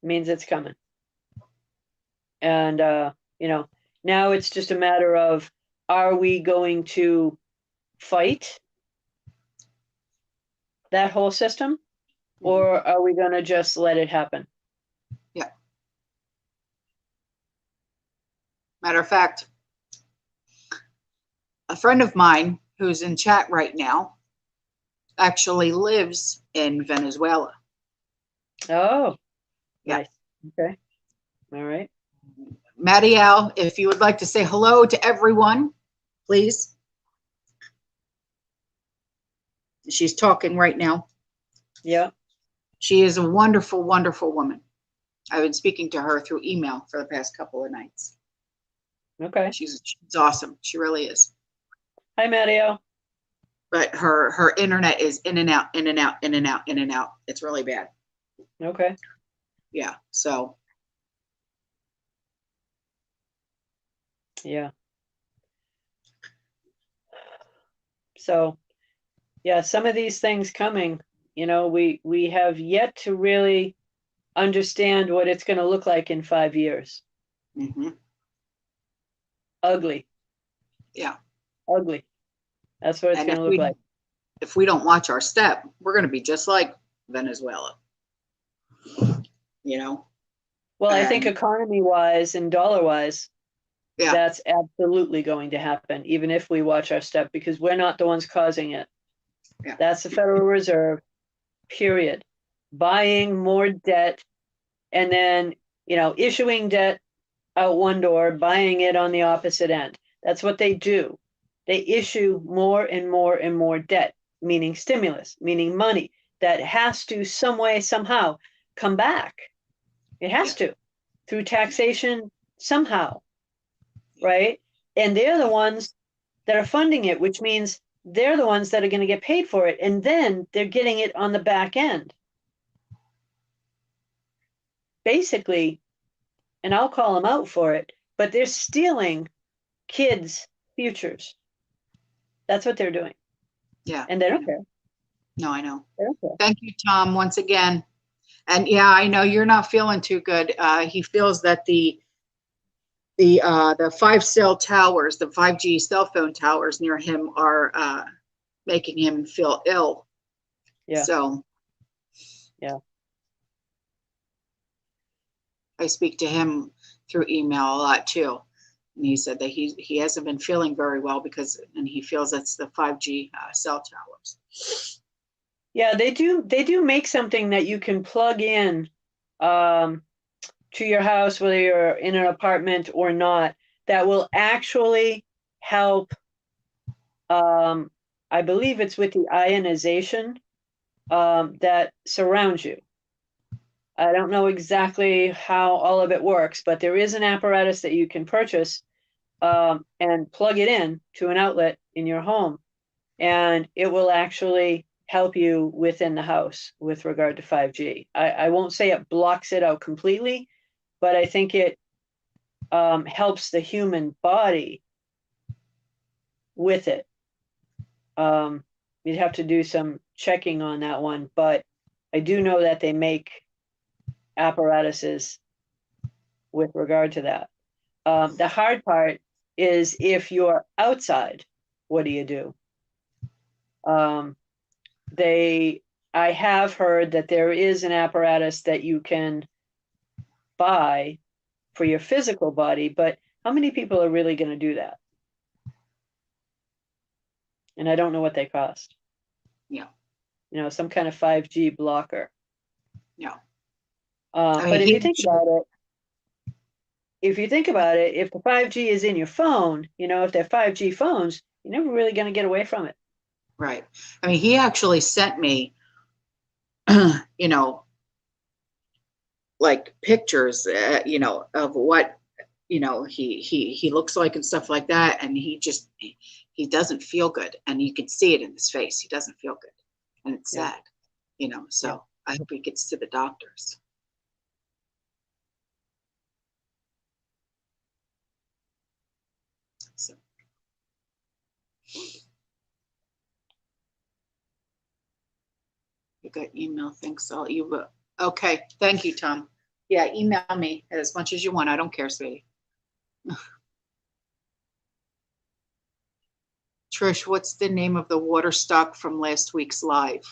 [SPEAKER 2] means it's coming. And, now it's just a matter of, are we going to fight that whole system, or are we going to just let it happen?
[SPEAKER 1] Yeah. Matter of fact, a friend of mine who's in chat right now actually lives in Venezuela.
[SPEAKER 2] Oh, nice. Okay. All right.
[SPEAKER 1] Marielle, if you would like to say hello to everyone, please. She's talking right now.
[SPEAKER 2] Yeah.
[SPEAKER 1] She is a wonderful, wonderful woman. I've been speaking to her through email for the past couple of nights.
[SPEAKER 2] Okay.
[SPEAKER 1] She's awesome. She really is.
[SPEAKER 2] Hi, Mario.
[SPEAKER 1] But her internet is in and out, in and out, in and out, in and out. It's really bad.
[SPEAKER 2] Okay.
[SPEAKER 1] Yeah. So.
[SPEAKER 2] Yeah. So, yeah, some of these things coming, we have yet to really understand what it's going to look like in 5 years.
[SPEAKER 1] Mm-hmm.
[SPEAKER 2] Ugly.
[SPEAKER 1] Yeah.
[SPEAKER 2] Ugly. That's what it's going to look like.
[SPEAKER 1] If we don't watch our step, we're going to be just like Venezuela.
[SPEAKER 2] Well, I think economy-wise and dollar-wise,
[SPEAKER 1] yeah,
[SPEAKER 2] that's absolutely going to happen, even if we watch our step, because we're not the ones causing it.
[SPEAKER 1] Yeah.
[SPEAKER 2] That's the Federal Reserve, period. Buying more debt and then, issuing debt out one door, buying it on the opposite end. That's what they do. They issue more and more and more debt, meaning stimulus, meaning money that has to some way, somehow come back. It has to, through taxation somehow, right? And they're the ones that are funding it, which means they're the ones that are going to get paid for it. And then they're getting it on the back end. Basically, and I'll call them out for it, but they're stealing kids' futures. That's what they're doing.
[SPEAKER 1] Yeah.
[SPEAKER 2] And they don't care.
[SPEAKER 1] No, I know.
[SPEAKER 2] They don't care.
[SPEAKER 1] Thank you, Tom, once again. And yeah, I know you're not feeling too good. He feels that the 5 cell towers, the 5G cell phone towers near him are making him feel ill.
[SPEAKER 2] Yeah.
[SPEAKER 1] So
[SPEAKER 2] yeah.
[SPEAKER 1] I speak to him through email a lot too. And he said that he hasn't been feeling very well and he feels that's the 5G cell towers.
[SPEAKER 2] Yeah, they do make something that you can plug in to your house, whether you're in an apartment or not, that will actually help. I believe it's with the ionization that surrounds you. I don't know exactly how all of it works, but there is an apparatus that you can purchase and plug it in to an outlet in your home, and it will actually help you within the house with regard to 5G. I won't say it blocks it out completely, but I think it helps the human body with it. You'd have to do some checking on that one, but I do know that they make apparatuses with regard to that. The hard part is if you're outside, what do you do? I have heard that there is an apparatus that you can buy for your physical body, but how many people are really going to do that? And I don't know what they cost.
[SPEAKER 1] Yeah.
[SPEAKER 2] Some kind of 5G blocker.
[SPEAKER 1] Yeah.
[SPEAKER 2] But if you think about it, if the 5G is in your phone, if they're 5G phones, you're never really going to get away from it.
[SPEAKER 1] Right. I mean, he actually sent me, like pictures, of what, he looks like and stuff like that. And he doesn't feel good. And you can see it in his face. He doesn't feel good. And it's sad, so I hope he gets to the doctors. So. You got email, thanks all you. Okay, thank you, Tom. Yeah, email me as much as you want. I don't care, sweetie. Trish, what's the name of the water stock from last week's live?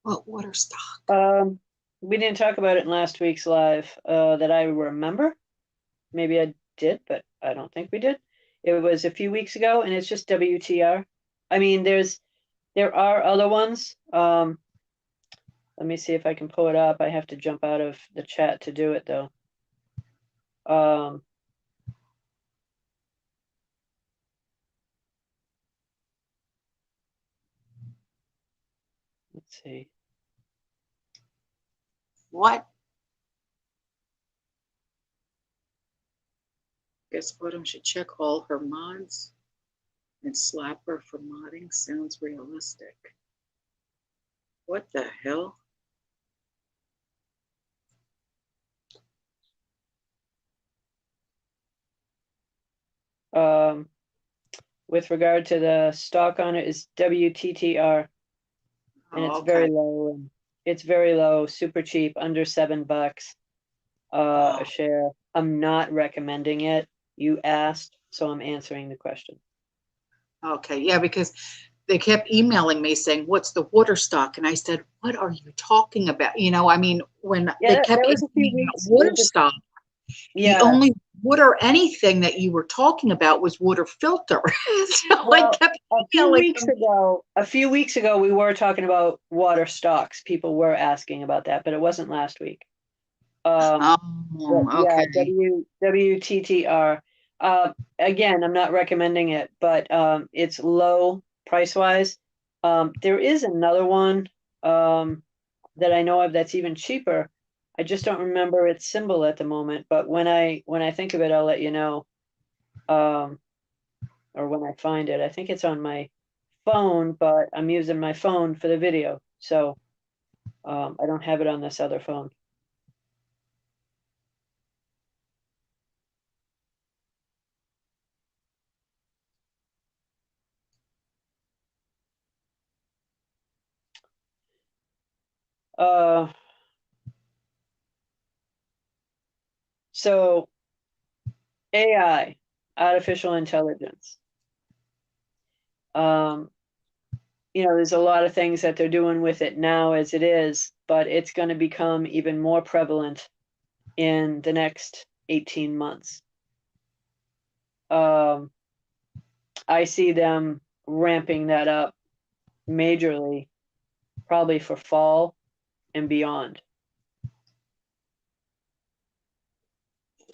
[SPEAKER 1] What water stock?
[SPEAKER 2] We didn't talk about it in last week's live that I remember. Maybe I did, but I don't think we did. It was a few weeks ago, and it's just WTR. I mean, there are other ones. Let me see if I can pull it up. I have to jump out of the chat to do it, though. Let's see.
[SPEAKER 1] What? Guess Autumn should check all her mods and slap her for modding. Sounds realistic. What the hell?
[SPEAKER 2] With regard to the stock on it is WTTR, and it's very low. And it's very low, super cheap, under $7 a share. I'm not recommending it. You asked, so I'm answering the question.
[SPEAKER 1] Okay, yeah, because they kept emailing me saying, "What's the water stock?" And I said, "What are you talking about?" You know, I mean, when they kept
[SPEAKER 2] that was a few
[SPEAKER 1] emailing
[SPEAKER 2] weeks.
[SPEAKER 1] water stock, the only water anything that you were talking about was water filter. So
[SPEAKER 2] well,
[SPEAKER 1] I kept
[SPEAKER 2] a few
[SPEAKER 1] emailing
[SPEAKER 2] weeks ago, we were talking about water stocks. People were asking about that, but it wasn't last week.
[SPEAKER 1] Okay.
[SPEAKER 2] WTTR. Again, I'm not recommending it, but it's low price-wise. There is another one that I know of that's even cheaper. I just don't remember its symbol at the moment, but when I think of it, I'll let you know. Or when I find it. I think it's on my phone, but I'm using my phone for the video, so I don't have it on this other phone. So AI, artificial intelligence. There's a lot of things that they're doing with it now as it is, but it's going to become even more prevalent in the next 18 months. I see them ramping that up majorly, probably for fall and beyond.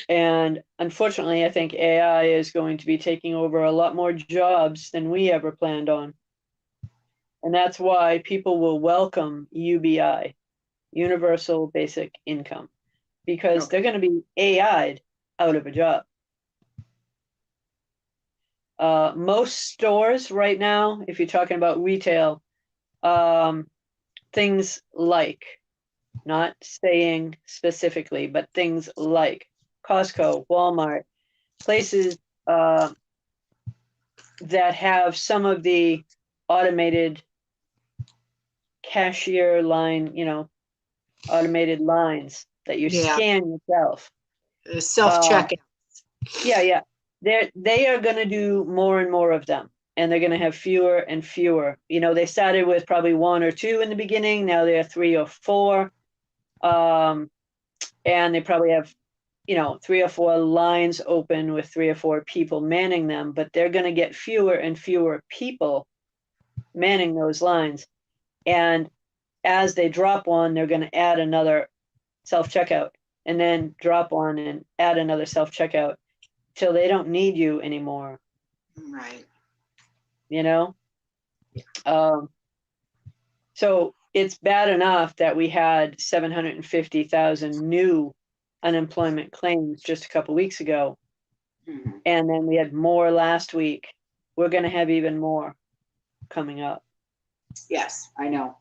[SPEAKER 2] And unfortunately, I think AI is going to be taking over a lot more jobs than we ever planned on. And that's why people will welcome UBI, Universal Basic Income, because they're going to be AI'd out of a job. Most stores right now, if you're talking about retail, things like, not saying specifically, but things like Costco, Walmart, places that have some of the automated cashier line, automated lines that you scan yourself.
[SPEAKER 1] Self-checkout.
[SPEAKER 2] Yeah. They are going to do more and more of them, and they're going to have fewer and fewer. They started with probably 1 or 2 in the beginning. Now they're 3 or 4. And they probably have 3 or 4 lines open with 3 or 4 people manning them, but they're going to get fewer and fewer people manning those lines. And as they drop one, they're going to add another self-checkout, and then drop one and add another self-checkout till they don't need you anymore.
[SPEAKER 1] Right.
[SPEAKER 2] So it's bad enough that we had 750,000 new unemployment claims just a couple weeks ago. Mm-hmm. And then we had more last week. We're going to have even more coming up.
[SPEAKER 1] Yes, I know.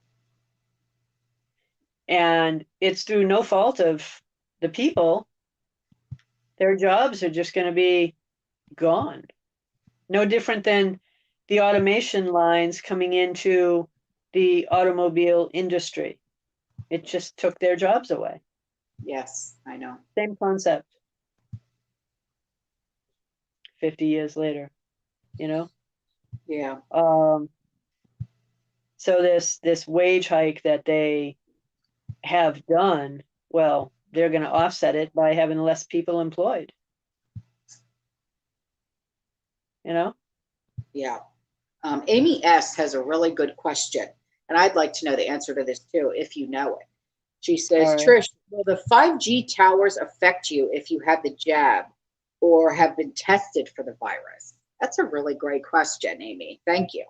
[SPEAKER 2] And it's through no fault of the people. Their jobs are just going to be gone. No different than the automation lines coming into the automobile industry. It just took their jobs away.
[SPEAKER 1] Yes, I know.
[SPEAKER 2] Same concept. 50 years later,
[SPEAKER 1] Yeah.
[SPEAKER 2] So this wage hike that they have done, well, they're going to offset it by having less people employed.
[SPEAKER 1] Yeah. Amy S. has a really good question, and I'd like to know the answer to this too, if you know it. She says, right. Trish, will the 5G towers affect you if you have the jab or have been tested for the virus? That's a really great question, Amy. Thank you.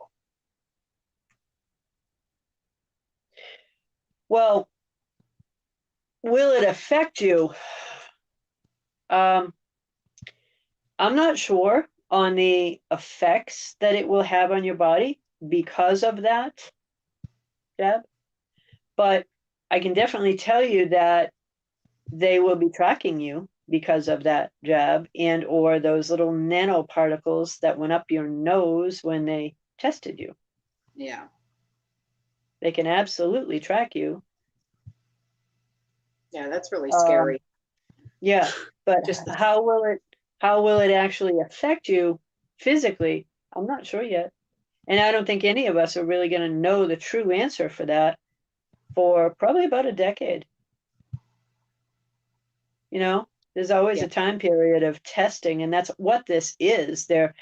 [SPEAKER 2] Well, will it affect you? I'm not sure on the effects that it will have on your body because of that jab, but I can definitely tell you that they will be tracking you because of that jab and or those little nanoparticles that went up your nose when they tested you.
[SPEAKER 1] Yeah.
[SPEAKER 2] They can absolutely track you.
[SPEAKER 1] Yeah, that's really scary.
[SPEAKER 2] Yeah, but
[SPEAKER 1] Just
[SPEAKER 2] how will it actually affect you physically? I'm not sure yet. And I don't think any of us are really going to know the true answer for that for probably about a decade. You know, there's always
[SPEAKER 1] Yeah.
[SPEAKER 2] a time period of testing, and that's what this is. They're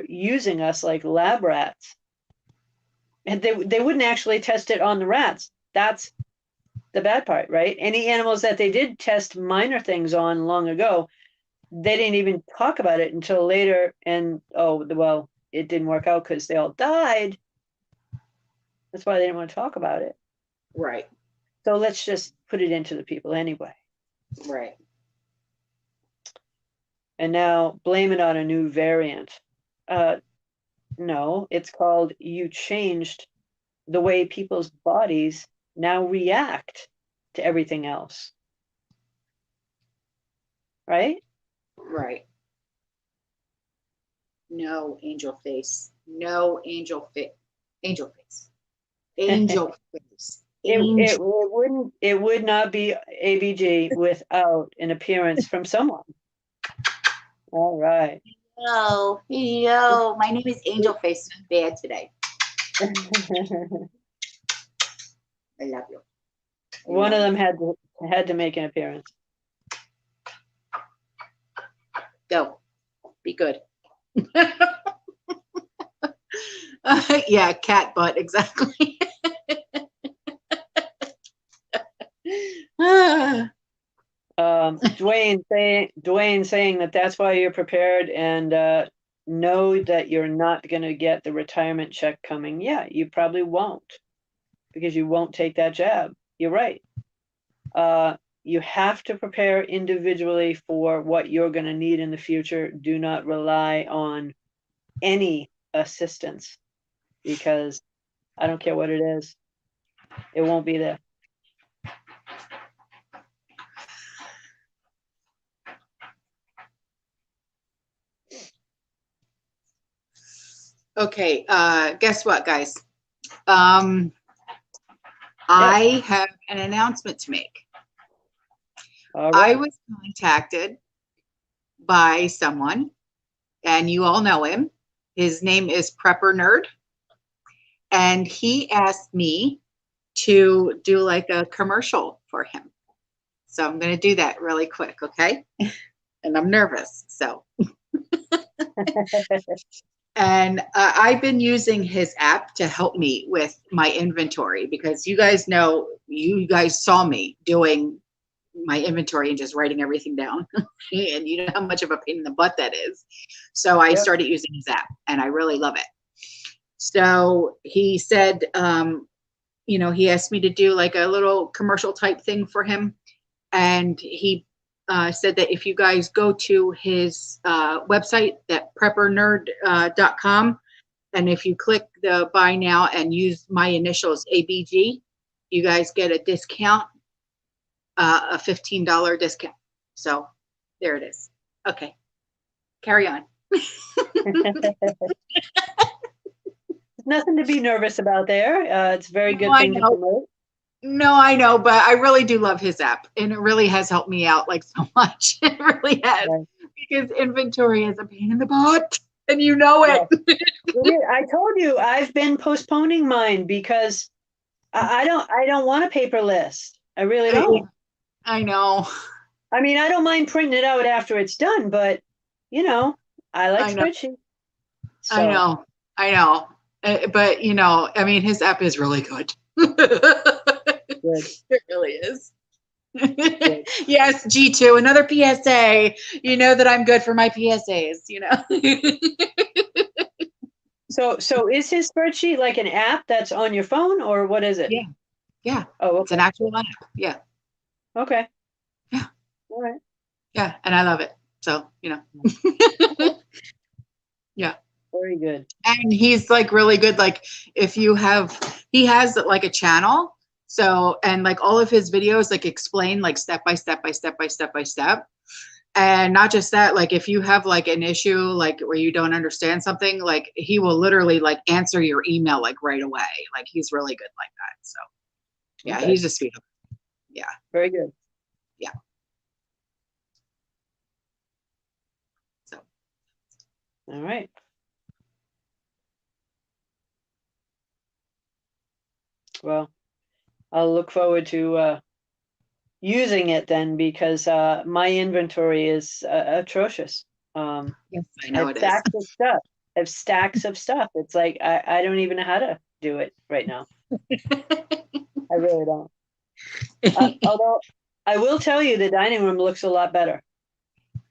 [SPEAKER 2] using us like lab rats. And they wouldn't actually test it on the rats. That's the bad part, right? Any animals that they did test minor things on long ago, they didn't even talk about it until later. And oh, well, it didn't work out because they all died. That's why they didn't want to talk about it.
[SPEAKER 1] Right.
[SPEAKER 2] So let's just put it into the people anyway.
[SPEAKER 1] Right.
[SPEAKER 2] And now blame it on a new variant. No, it's called you changed the way people's bodies now react to everything else. Right?
[SPEAKER 1] Right. No angel face. No angel face. Angel face. Angel face.
[SPEAKER 2] It would not be ABG without an appearance from someone. All right.
[SPEAKER 1] Yo, my name is Angel Face. I'm bad today. I love you.
[SPEAKER 2] One of them had to make an appearance.
[SPEAKER 1] Go. Be good. Yeah, cat butt, exactly.
[SPEAKER 2] Dwayne saying that's why you're prepared and know that you're not going to get the retirement check coming. Yeah, you probably won't because you won't take that jab. You're right. You have to prepare individually for what you're going to need in the future. Do not rely on any assistance because I don't care what it is. It won't be there.
[SPEAKER 1] Okay, guess what, guys? I have an announcement to make.
[SPEAKER 2] All right.
[SPEAKER 1] I was contacted by someone, and you all know him. His name is Prepper Nerd. And he asked me to do like a commercial for him. So I'm going to do that really quick, okay? And I'm nervous, so. And I've been using his app to help me with my inventory because you guys know, you guys saw me doing my inventory and just writing everything down. And you know how much of a pain in the butt that is. So I started using his app and I really love it. So he said, you know, he asked me to do like a little commercial type thing for him. And he said that if you guys go to his website, that preppernerd.com, and if you click the buy now and use my initials ABG, you guys get a discount, a $15 discount. So there it is. Okay, carry on.
[SPEAKER 2] Nothing to be nervous about there. It's a very good thing to promote.
[SPEAKER 1] No, I know, but I really do love his app, and it really has helped me out like so much. It really has, because inventory is a pain in the butt, and you know it.
[SPEAKER 2] I told you I've been postponing mine because I don't want a paper list. I really don't.
[SPEAKER 1] I know.
[SPEAKER 2] I mean, I don't mind printing it out after it's done, but you know, I like spreadsheets. So.
[SPEAKER 1] I know. But you know, I mean, his app is really good.
[SPEAKER 2] Good.
[SPEAKER 1] It really is. Yes, G2, another PSA. You know that I'm good for my PSAs, you know.
[SPEAKER 2] So is his spreadsheet like an app that's on your phone, or what is it?
[SPEAKER 1] Yeah. Yeah,
[SPEAKER 2] Oh,
[SPEAKER 1] it's an actual lamp. Yeah,
[SPEAKER 2] okay.
[SPEAKER 1] Yeah.
[SPEAKER 2] All right.
[SPEAKER 1] yeah, and I love it. So, yeah.
[SPEAKER 2] Very good.
[SPEAKER 1] And he's like really good. Like if you have, he has like a channel. So, and like all of his videos like explain like step by step by step by step by step. And not just that, like if you have like an issue like where you don't understand something, like he will literally like answer your email like right away. Like he's really good like that. So yeah,
[SPEAKER 2] Okay.
[SPEAKER 1] he's a sweetheart. Yeah,
[SPEAKER 2] Very good.
[SPEAKER 1] yeah. So
[SPEAKER 2] All right. Well, I'll look forward to using it then, because my inventory is atrocious.
[SPEAKER 1] yes, I
[SPEAKER 2] I
[SPEAKER 1] know
[SPEAKER 2] have
[SPEAKER 1] it is.
[SPEAKER 2] stacks of stuff. I have stacks of stuff. It's like I don't even know how to do it right now. I really don't. Although I will tell you, the dining room looks a lot better.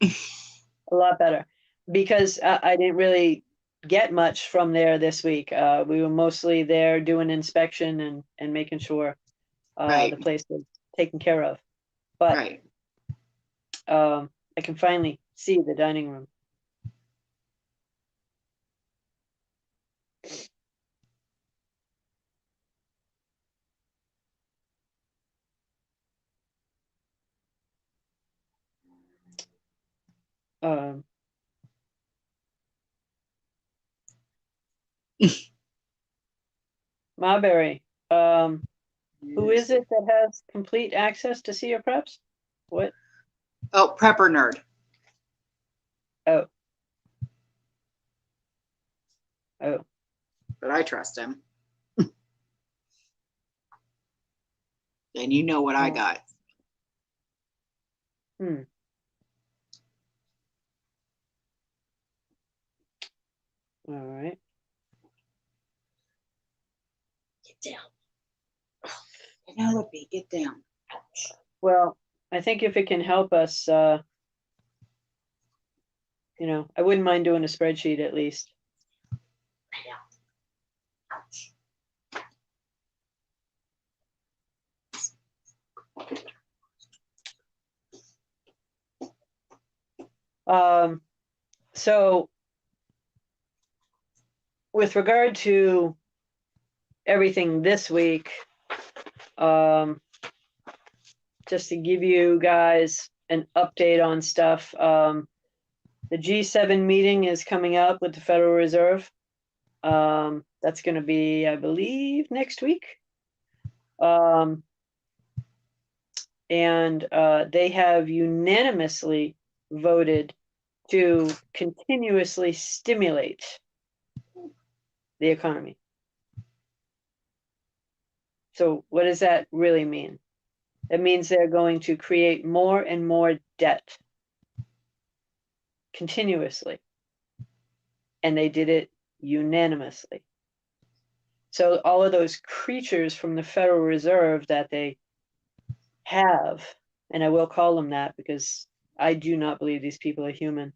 [SPEAKER 2] A lot better, because I didn't really get much from there this week. We were mostly there doing inspection and making sure the
[SPEAKER 1] Right,
[SPEAKER 2] place was taken care of. But
[SPEAKER 1] right.
[SPEAKER 2] I can finally see the dining room. Um, Marbury, who is it that has complete access to see your preps? What?
[SPEAKER 1] Oh, prepper nerd.
[SPEAKER 2] Oh, oh.
[SPEAKER 1] But I trust him. And you know what I got.
[SPEAKER 2] Hmm. All right.
[SPEAKER 1] Get down. Penelope, get down. Ouch.
[SPEAKER 2] Well, I think if it can help us, I wouldn't mind doing a spreadsheet at least.
[SPEAKER 1] Ouch.
[SPEAKER 2] So with regard to everything this week, just to give you guys an update on stuff, the G7 meeting is coming up with the Federal Reserve. That's going to be, I believe, next week. And they have unanimously voted to continuously stimulate the economy. So what does that really mean? It means they're going to create more and more debt continuously. And they did it unanimously. So all of those creatures from the Federal Reserve that they have, and I will call them that because I do not believe these people are human,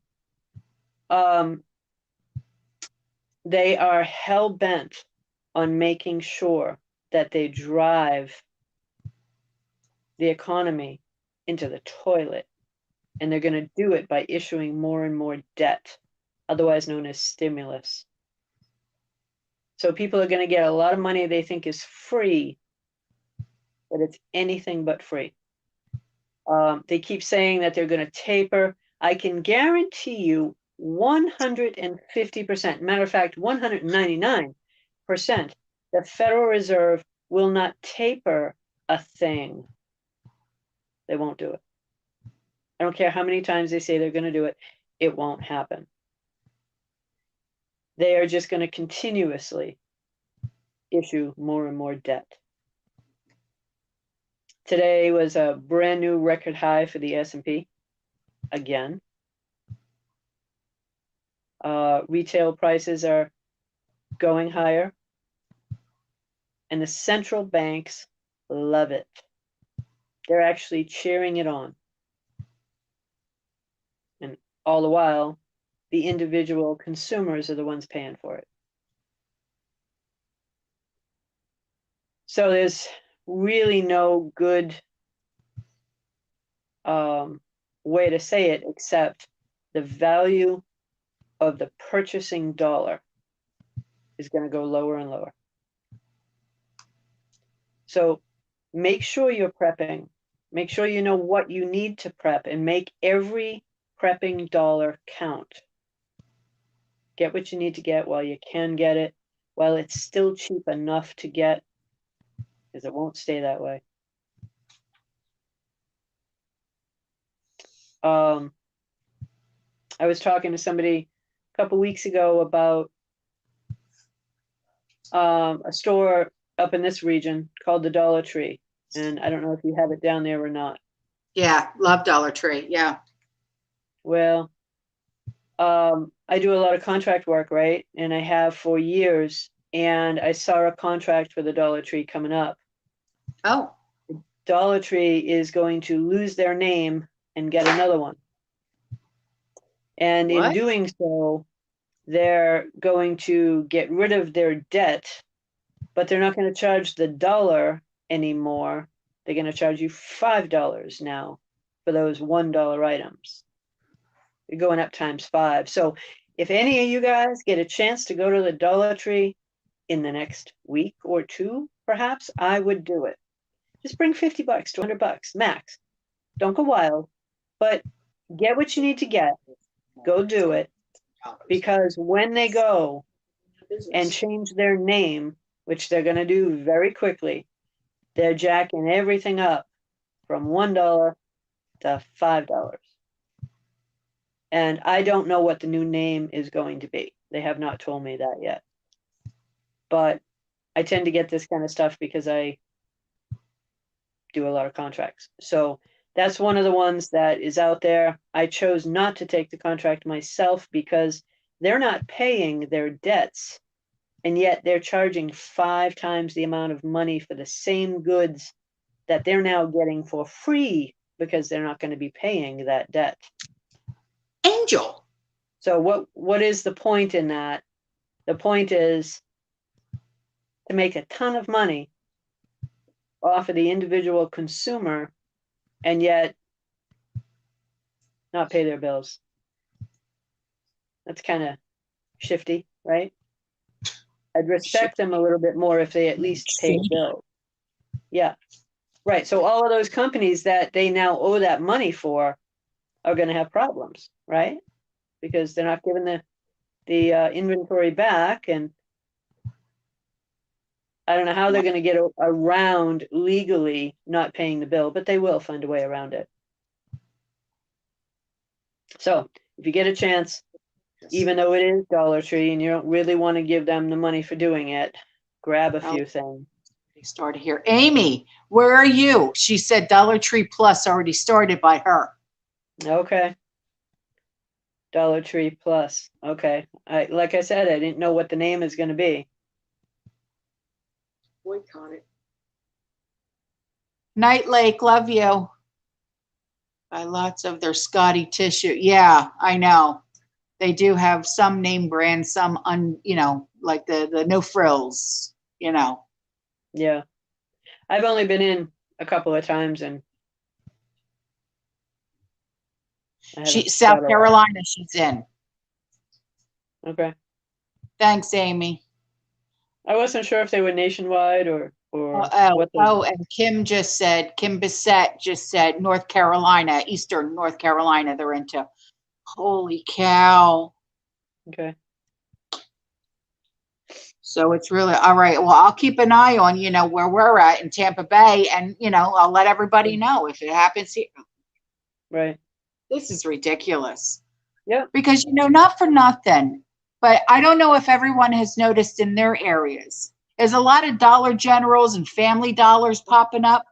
[SPEAKER 2] they are hell-bent on making sure that they drive the economy into the toilet. And they're going to do it by issuing more and more debt, otherwise known as stimulus. So people are going to get a lot of money they think is free, but it's anything but free. They keep saying that they're going to taper. I can guarantee you 150%, matter of fact, 199%, the Federal Reserve will not taper a thing. They won't do it. I don't care how many times they say they're going to do it, it won't happen. They are just going to continuously issue more and more debt. Today was a brand new record high for the S&P again. Retail prices are going higher, and the central banks love it. They're actually cheering it on. And all the while, the individual consumers are the ones paying for it. So there's really no good way to say it except the value of the purchasing dollar is going to go lower and lower. So make sure you're prepping. Make sure you know what you need to prep and make every prepping dollar count. Get what you need to get while you can get it, while it's still cheap enough to get, because it won't stay that way. I was talking to somebody a couple weeks ago about a store up in this region called the Dollar Tree. And I don't know if you have it down there or not.
[SPEAKER 1] Yeah, love Dollar Tree. Yeah.
[SPEAKER 2] Well, I do a lot of contract work, right? And I have for years. And I saw a contract for the Dollar Tree coming up.
[SPEAKER 1] Oh.
[SPEAKER 2] Dollar Tree is going to lose their name and get another one. And in
[SPEAKER 1] What?
[SPEAKER 2] doing so, they're going to get rid of their debt, but they're not going to charge the dollar anymore. They're going to charge you $5 now for those $1 items. You're going up times 5. So if any of you guys get a chance to go to the Dollar Tree in the next week or two, perhaps, I would do it. Just bring $50 to $100 max. Don't go wild, but get what you need to get. Go do it, because when they go and change their name, which they're going to do very quickly, they're jacking everything up from $1 to $5. And I don't know what the new name is going to be. They have not told me that yet. But I tend to get this kind of stuff because I do a lot of contracts. So that's one of the ones that is out there. I chose not to take the contract myself because they're not paying their debts, and yet they're charging 5 times the amount of money for the same goods that they're now getting for free because they're not going to be paying that debt.
[SPEAKER 1] Angel.
[SPEAKER 2] So what is the point in that? The point is to make a ton of money off of the individual consumer and yet not pay their bills. That's kind of shifty, right? I'd respect them a little bit more if they at least paid bills. Yeah, right. So all of those companies that they now owe that money for are going to have problems, right? Because they're not giving the inventory back, and I don't know how they're going to get around legally not paying the bill, but they will find a way around it. So if you get a chance, even though it is Dollar Tree and you don't really want to give them the money for doing it, grab a few things.
[SPEAKER 1] They started here. Amy, where are you? She said Dollar Tree Plus already started by her.
[SPEAKER 2] Okay. Dollar Tree Plus. Okay. Like I said, I didn't know what the name is going to be.
[SPEAKER 1] Boycott it. Night Lake, love you. Buy lots of their Scotty tissue. Yeah, I know. They do have some name brands, some like the no frills,
[SPEAKER 2] Yeah. I've only been in a couple of times, and
[SPEAKER 1] South Carolina she's in.
[SPEAKER 2] Okay.
[SPEAKER 1] Thanks, Amy.
[SPEAKER 2] I wasn't sure if they were nationwide or
[SPEAKER 1] and Kim Bissett just said North Carolina, Eastern North Carolina they're into. Holy cow.
[SPEAKER 2] Okay.
[SPEAKER 1] So it's really all right. Well, I'll keep an eye on, where we're at in Tampa Bay, and I'll let everybody know if it happens here.
[SPEAKER 2] Right.
[SPEAKER 1] This is ridiculous.
[SPEAKER 2] Yeah.
[SPEAKER 1] Because not for nothing, but I don't know if everyone has noticed in their areas. There's a lot of Dollar Generals and Family Dollars popping up.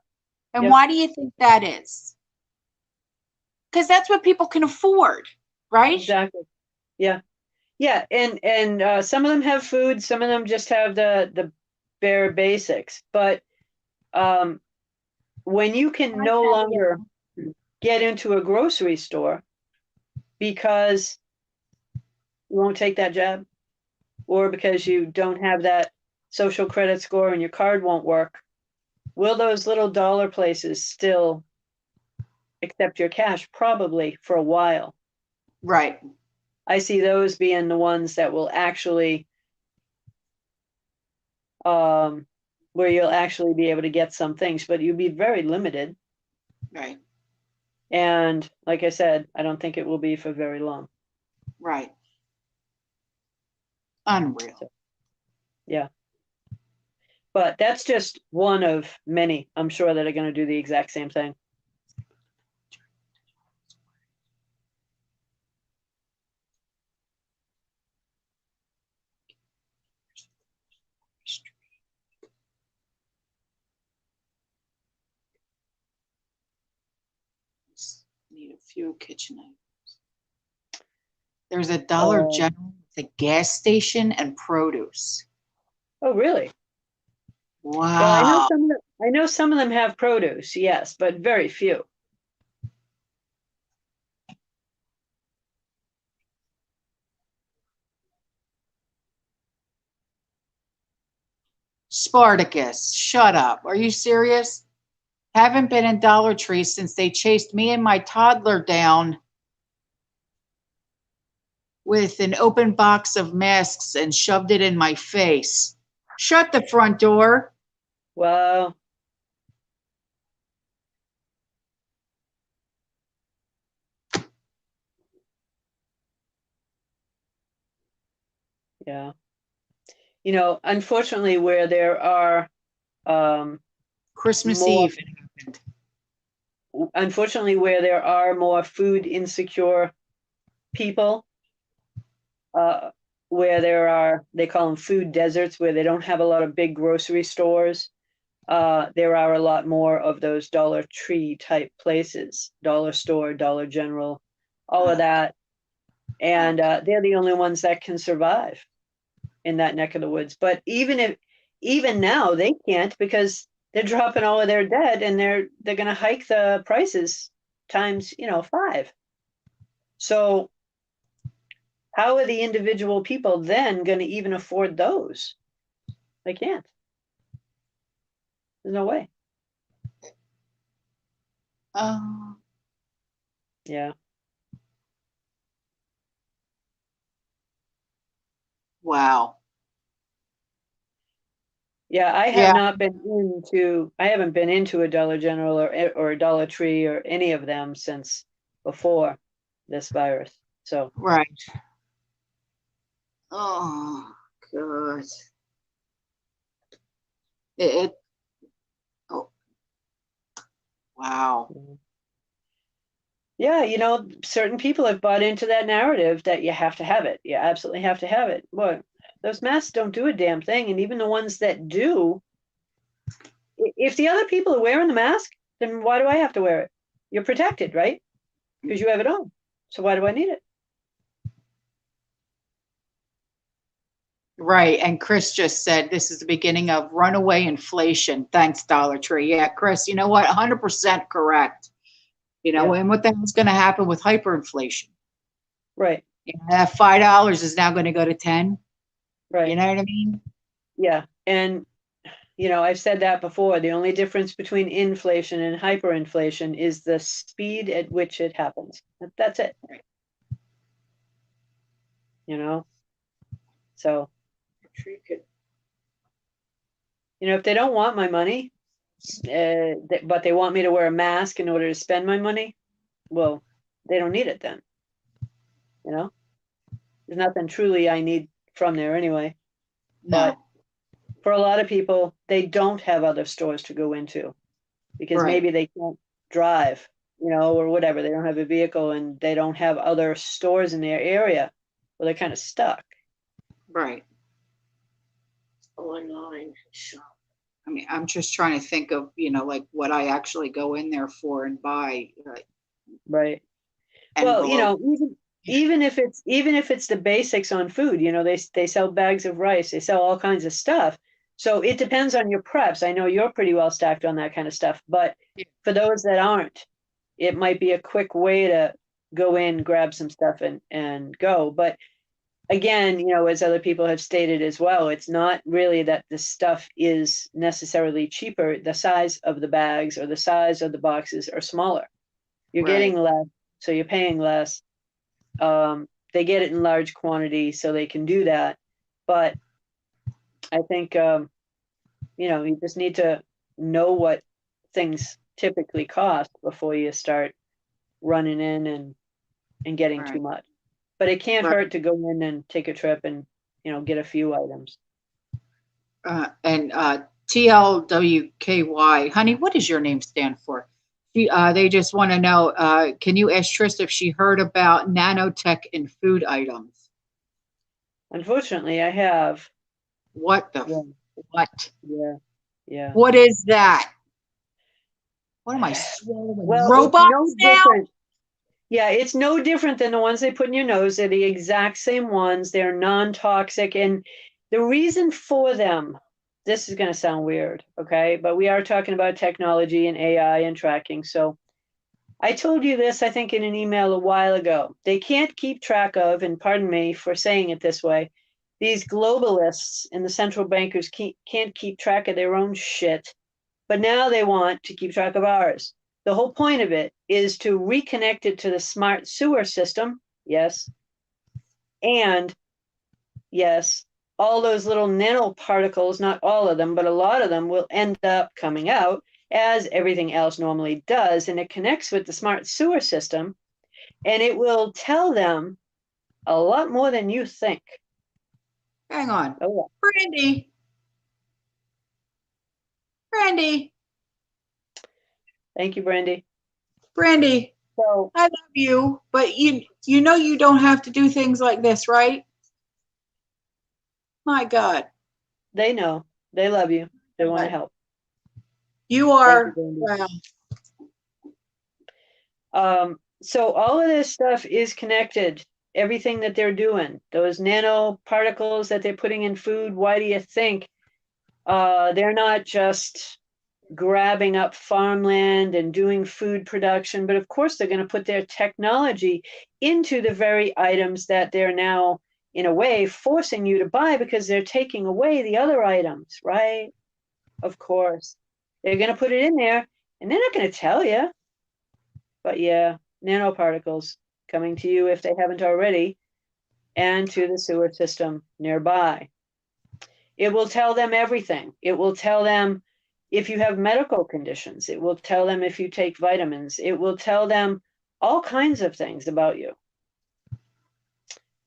[SPEAKER 1] And why do you think that is? Because that's what people can afford, right?
[SPEAKER 2] Exactly. Yeah. Yeah. And some of them have food, some of them just have the bare basics. But when you can no longer get into a grocery store because you won't take that jab, or because you don't have that social credit score and your card won't work, Will those little dollar places still accept your cash? Probably for a while.
[SPEAKER 1] Right.
[SPEAKER 2] I see those being the ones that will actually, where you'll actually be able to get some things, but you'll be very limited.
[SPEAKER 1] Right.
[SPEAKER 2] And like I said, I don't think it will be for very long.
[SPEAKER 1] Right. Unreal.
[SPEAKER 2] So, yeah. But that's just one of many, I'm sure, that are going to do the exact same thing.
[SPEAKER 1] Need a few kitchen items. There's a Dollar General, the gas station, and produce.
[SPEAKER 2] Oh, really?
[SPEAKER 1] Wow.
[SPEAKER 2] Well, I know some of them have produce, yes, but very few.
[SPEAKER 1] Spartacus, shut up. Are you serious? Haven't been in Dollar Tree since they chased me and my toddler down with an open box of masks and shoved it in my face. Shut the front door.
[SPEAKER 2] Wow. Yeah. You know, unfortunately, where there are
[SPEAKER 1] Christmas
[SPEAKER 2] more,
[SPEAKER 1] Eve it happened.
[SPEAKER 2] unfortunately, where there are more food insecure people, where there are, they call them food deserts, where they don't have a lot of big grocery stores. There are a lot more of those Dollar Tree type places, Dollar Store, Dollar General, all of that. And they're the only ones that can survive in that neck of the woods. But even now they can't, because they're dropping all of their debt, and they're going to hike the prices times 5. So how are the individual people then going to even afford those? They can't. There's no way. Yeah.
[SPEAKER 1] Wow.
[SPEAKER 2] Yeah, I
[SPEAKER 1] Yeah.
[SPEAKER 2] haven't been into a Dollar General or a Dollar Tree or any of them since before this virus. So
[SPEAKER 1] Right. Oh, God. It oh, wow.
[SPEAKER 2] yeah, certain people have bought into that narrative that you have to have it. You absolutely have to have it. Well, those masks don't do a damn thing, and even the ones that do, if the other people are wearing the mask, then why do I have to wear it? You're protected, right? Because you have it on. So why do I need it?
[SPEAKER 1] Right. And Chris just said this is the beginning of runaway inflation. Thanks, Dollar Tree. Yeah, Chris, you know what? 100% correct.
[SPEAKER 2] Yeah.
[SPEAKER 1] And what the hell's going to happen with hyperinflation?
[SPEAKER 2] Right.
[SPEAKER 1] That $5 is now going to go to 10.
[SPEAKER 2] Right.
[SPEAKER 1] You know what I mean?
[SPEAKER 2] Yeah. And I've said that before. The only difference between inflation and hyperinflation is the speed at which it happens. That's it. So, if they don't want my money, but they want me to wear a mask in order to spend my money, well, they don't need it then. There's nothing truly I need from there anyway. But
[SPEAKER 1] No.
[SPEAKER 2] for a lot of people, they don't have other stores to go into because
[SPEAKER 1] Right.
[SPEAKER 2] maybe they can't drive, or whatever. They don't have a vehicle and they don't have other stores in their area. Well, they're kind of stuck.
[SPEAKER 1] Right. Online shop. I mean, I'm just trying to think of, like what I actually go in there for and buy.
[SPEAKER 2] Right. Well,
[SPEAKER 1] Envelope.
[SPEAKER 2] even if it's the basics on food, they sell bags of rice, they sell all kinds of stuff. So it depends on your preps. I know you're pretty well stacked on that kind of stuff, but for those that aren't, it might be a quick way to go in, grab some stuff and go. But again, as other people have stated as well, it's not really that the stuff is necessarily cheaper. The size of the bags or the size of the boxes are smaller. You're getting less, so you're paying less. They get it in large quantities, so they can do that. But I think, you just need to know what things typically cost before you start running in and getting too much. But it can't hurt to go in and take a trip and, get a few items.
[SPEAKER 1] And TLWKY, honey, what does your name stand for? They just want to know, can you ask Trista if she heard about nanotech in food items?
[SPEAKER 2] Unfortunately, I have.
[SPEAKER 1] What the?
[SPEAKER 2] Yeah.
[SPEAKER 1] What?
[SPEAKER 2] Yeah.
[SPEAKER 1] What is that? What am I swallowing?
[SPEAKER 2] Well,
[SPEAKER 1] robots now?
[SPEAKER 2] Yeah, it's no different than the ones they put in your nose. They're the exact same ones. They're non-toxic. And the reason for them, this is going to sound weird, okay? But we are talking about technology and AI and tracking. So I told you this, I think, in an email a while ago. They can't keep track of, and pardon me for saying it this way, these globalists and the central bankers can't keep track of their own shit. But now they want to keep track of ours. The whole point of it is to reconnect it to the smart sewer system. Yes. And yes, all those little nanoparticles, not all of them, but a lot of them will end up coming out as everything else normally does. And it connects with the smart sewer system and it will tell them a lot more than you think.
[SPEAKER 1] Hang on.
[SPEAKER 2] Oh,
[SPEAKER 1] yeah. Brandy.
[SPEAKER 2] Thank you, Brandy.
[SPEAKER 1] Brandy,
[SPEAKER 2] so
[SPEAKER 1] I love you, but you know you don't have to do things like this, right? My God.
[SPEAKER 2] They know. They love you. They want to help.
[SPEAKER 1] You are, wow.
[SPEAKER 2] So all of this stuff is connected. Everything that they're doing, those nanoparticles that they're putting in food, why do you think they're not just grabbing up farmland and doing food production, but of course they're going to put their technology into the very items that they're now, in a way, forcing you to buy because they're taking away the other items, right? Of course. They're going to put it in there and they're not going to tell you. But yeah, nanoparticles coming to you if they haven't already, and to the sewer system nearby. It will tell them everything. It will tell them if you have medical conditions. It will tell them if you take vitamins. It will tell them all kinds of things about you.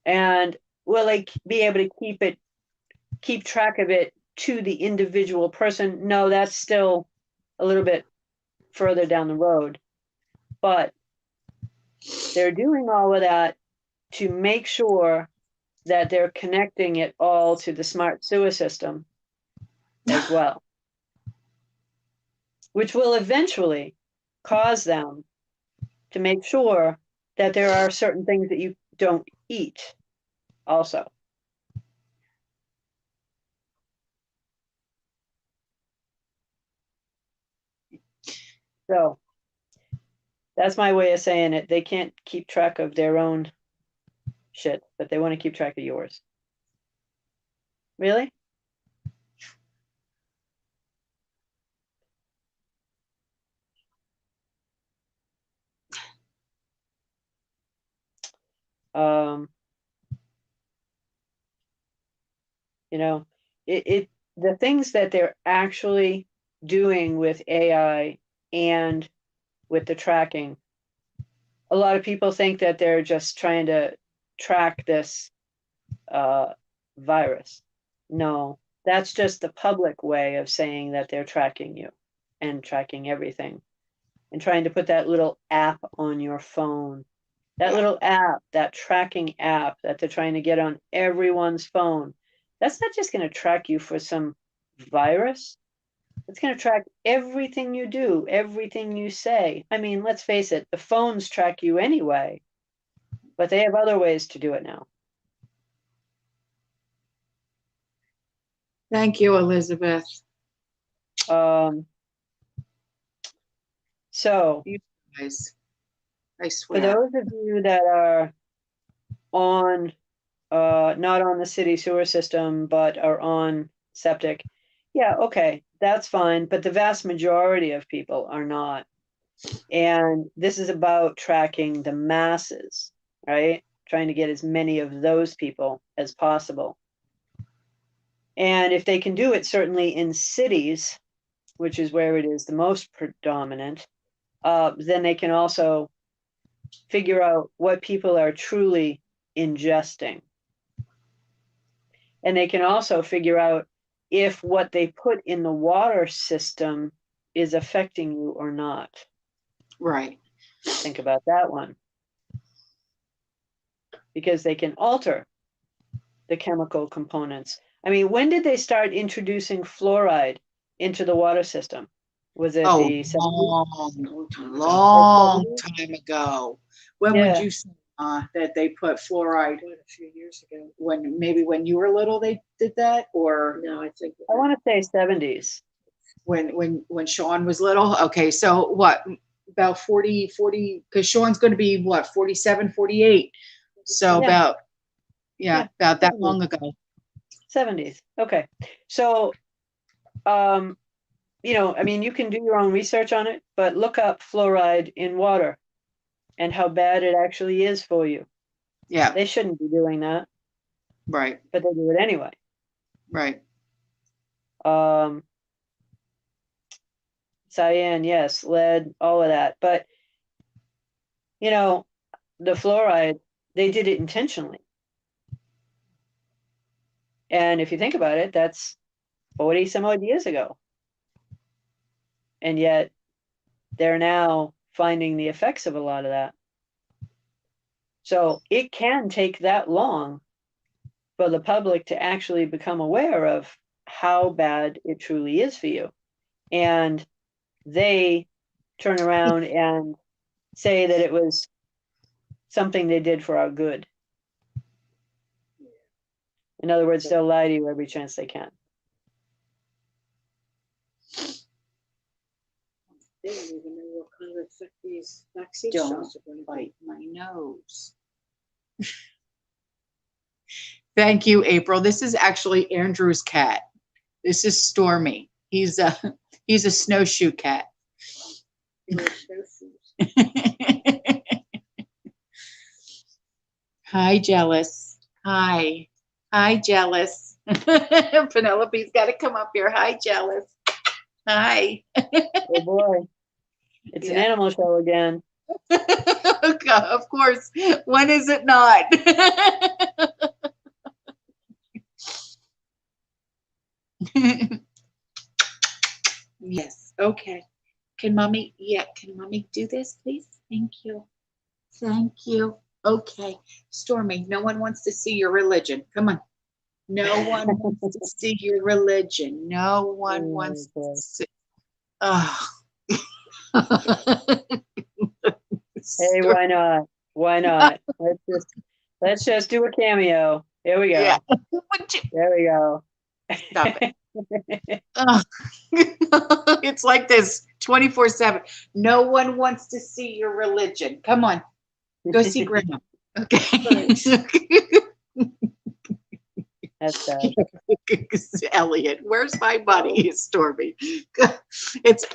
[SPEAKER 2] And will they be able to keep track of it to the individual person? No, that's still a little bit further down the road. But they're doing all of that to make sure that they're connecting it all to the smart sewer system as well, which will eventually cause them to make sure that there are certain things that you don't eat also. So that's my way of saying it. They can't keep track of their own shit, but they want to keep track of yours. Really? The things that they're actually doing with AI and with the tracking, a lot of people think that they're just trying to track this virus. No, that's just the public way of saying that they're tracking you and tracking everything and trying to put that little app on your phone. That little app, that tracking app that they're trying to get on everyone's phone, that's not just going to track you for some virus. It's going to track everything you do, everything you say. I mean, let's face it, the phones track you anyway, but they have other ways to do it now.
[SPEAKER 1] Thank you, Elizabeth.
[SPEAKER 2] So,
[SPEAKER 1] you guys, I swear.
[SPEAKER 2] For those of you that are on not on the city sewer system, but are on septic. Yeah, okay, that's fine, but the vast majority of people are not. And this is about tracking the masses, right? Trying to get as many of those people as possible. And if they can do it, certainly in cities, which is where it is the most predominant, then they can also figure out what people are truly ingesting. And they can also figure out if what they put in the water system is affecting you or not.
[SPEAKER 1] Right.
[SPEAKER 2] Think about that one. Because they can alter the chemical components. I mean, when did they start introducing fluoride into the water system? Was it the 70s?
[SPEAKER 1] long time ago. When would
[SPEAKER 2] Yeah.
[SPEAKER 1] you say that they put fluoride?
[SPEAKER 3] A few years ago.
[SPEAKER 1] When maybe when you were little they did that, or
[SPEAKER 3] No, I think.
[SPEAKER 2] I want to say 70s.
[SPEAKER 1] when Sean was little? Okay, so what, about 40, because Sean's going to be what, 47, 48. So
[SPEAKER 2] Yeah.
[SPEAKER 1] about
[SPEAKER 2] Yeah.
[SPEAKER 1] about that long ago.
[SPEAKER 2] 70s. Okay. So, you know, I mean, you can do your own research on it, but look up fluoride in water and how bad it actually is for you.
[SPEAKER 1] Yeah,
[SPEAKER 2] They shouldn't be doing that,
[SPEAKER 1] right,
[SPEAKER 2] but they do it anyway.
[SPEAKER 1] right.
[SPEAKER 2] Cyan, yes, lead, all of that. But, you know, the fluoride, they did it intentionally. And if you think about it, that's 40 some odd years ago. And yet they're now finding the effects of a lot of that. So it can take that long for the public to actually become aware of how bad it truly is for you. And they turn around and say that it was something they did for our good. In other words, they'll lie to you every chance they can.
[SPEAKER 3] They don't even know what kind of effect these vaccine
[SPEAKER 1] Don't
[SPEAKER 3] shots are going to
[SPEAKER 1] bite my nose. Thank you, April. This is actually Andrew's cat. This is Stormy. He's a snowshoe cat.
[SPEAKER 3] be. Snowshoes.
[SPEAKER 1] Hi, Jealous. Hi, Jealous. Penelope's got to come up here. Hi, Jealous. Hi.
[SPEAKER 2] Oh boy. It's an animal show again.
[SPEAKER 1] Of course. When is it not? Yes. Okay. Can mommy do this, please? Thank you. Thank you. Okay. Stormy, no one wants to see your religion. Come on. No one wants to see your religion. No one
[SPEAKER 2] Oh,
[SPEAKER 1] wants
[SPEAKER 2] boy.
[SPEAKER 1] to see. Oh.
[SPEAKER 2] Hey, why not? Why not? Let's just do a cameo. Here we go.
[SPEAKER 1] Yeah.
[SPEAKER 2] There we go.
[SPEAKER 1] Stop it. Ugh. It's like this 24/7. No one wants to see your religion. Come on. Go see grandma. Okay.
[SPEAKER 2] That's sad.
[SPEAKER 1] Elliot, where's my money? Stormy. It's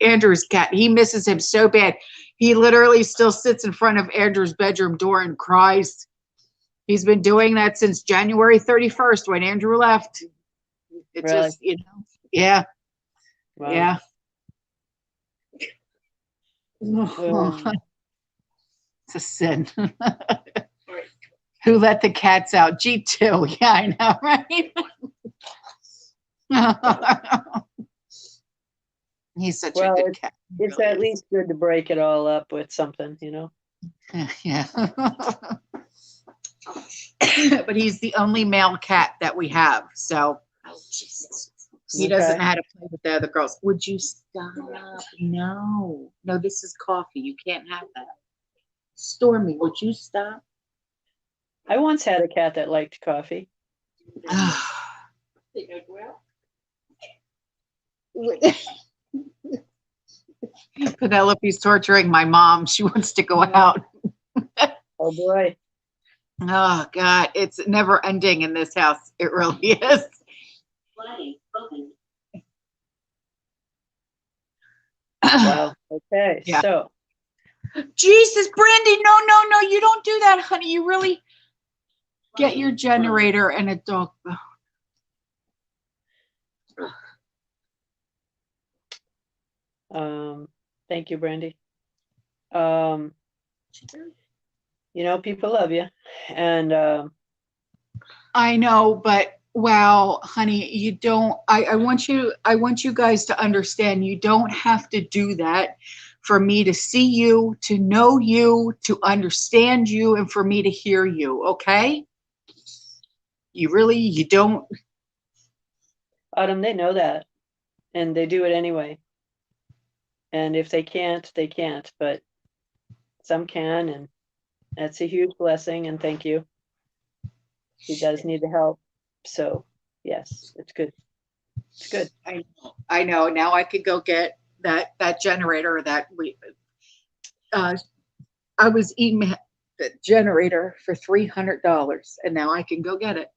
[SPEAKER 1] Andrew's cat. He misses him so bad. He literally still sits in front of Andrew's bedroom door and cries. He's been doing that since January 31st when Andrew left. It's
[SPEAKER 2] Really?
[SPEAKER 1] just, yeah.
[SPEAKER 2] Wow.
[SPEAKER 1] Yeah. It's a sin. Who let the cats out? G2. Yeah, I know, right? He's such a good cat.
[SPEAKER 2] It's at least good to break it all up with something, you know?
[SPEAKER 1] Yeah. But he's the only male cat that we have. So he doesn't know how to play with the other girls. Would you stop? No, this is coffee. You can't have that. Stormy, would you stop?
[SPEAKER 2] I once had a cat that liked coffee.
[SPEAKER 3] They go well.
[SPEAKER 1] Penelope's torturing my mom. She wants to go out.
[SPEAKER 2] Oh boy.
[SPEAKER 1] Oh God, it's never ending in this house. It really is.
[SPEAKER 3] Flooding, open.
[SPEAKER 2] Wow. Okay.
[SPEAKER 1] Yeah.
[SPEAKER 2] So,
[SPEAKER 1] Jesus, Brandy, no, no, no, you don't do that, honey. You really get your generator and a dog bone.
[SPEAKER 2] thank you, Brandy. People love you, and
[SPEAKER 1] I know, but wow, honey, you don't. I want you guys to understand. You don't have to do that for me to see you, to know you, to understand you, and for me to hear you. Okay? You don't.
[SPEAKER 2] Autumn, they know that, and they do it anyway. And if they can't, they can't. But some can, and that's a huge blessing. And thank you. He does need the help. So yes, it's good. It's good.
[SPEAKER 1] I know. Now I could go get that generator that we. I was eating the generator for $300, and now I can go get it.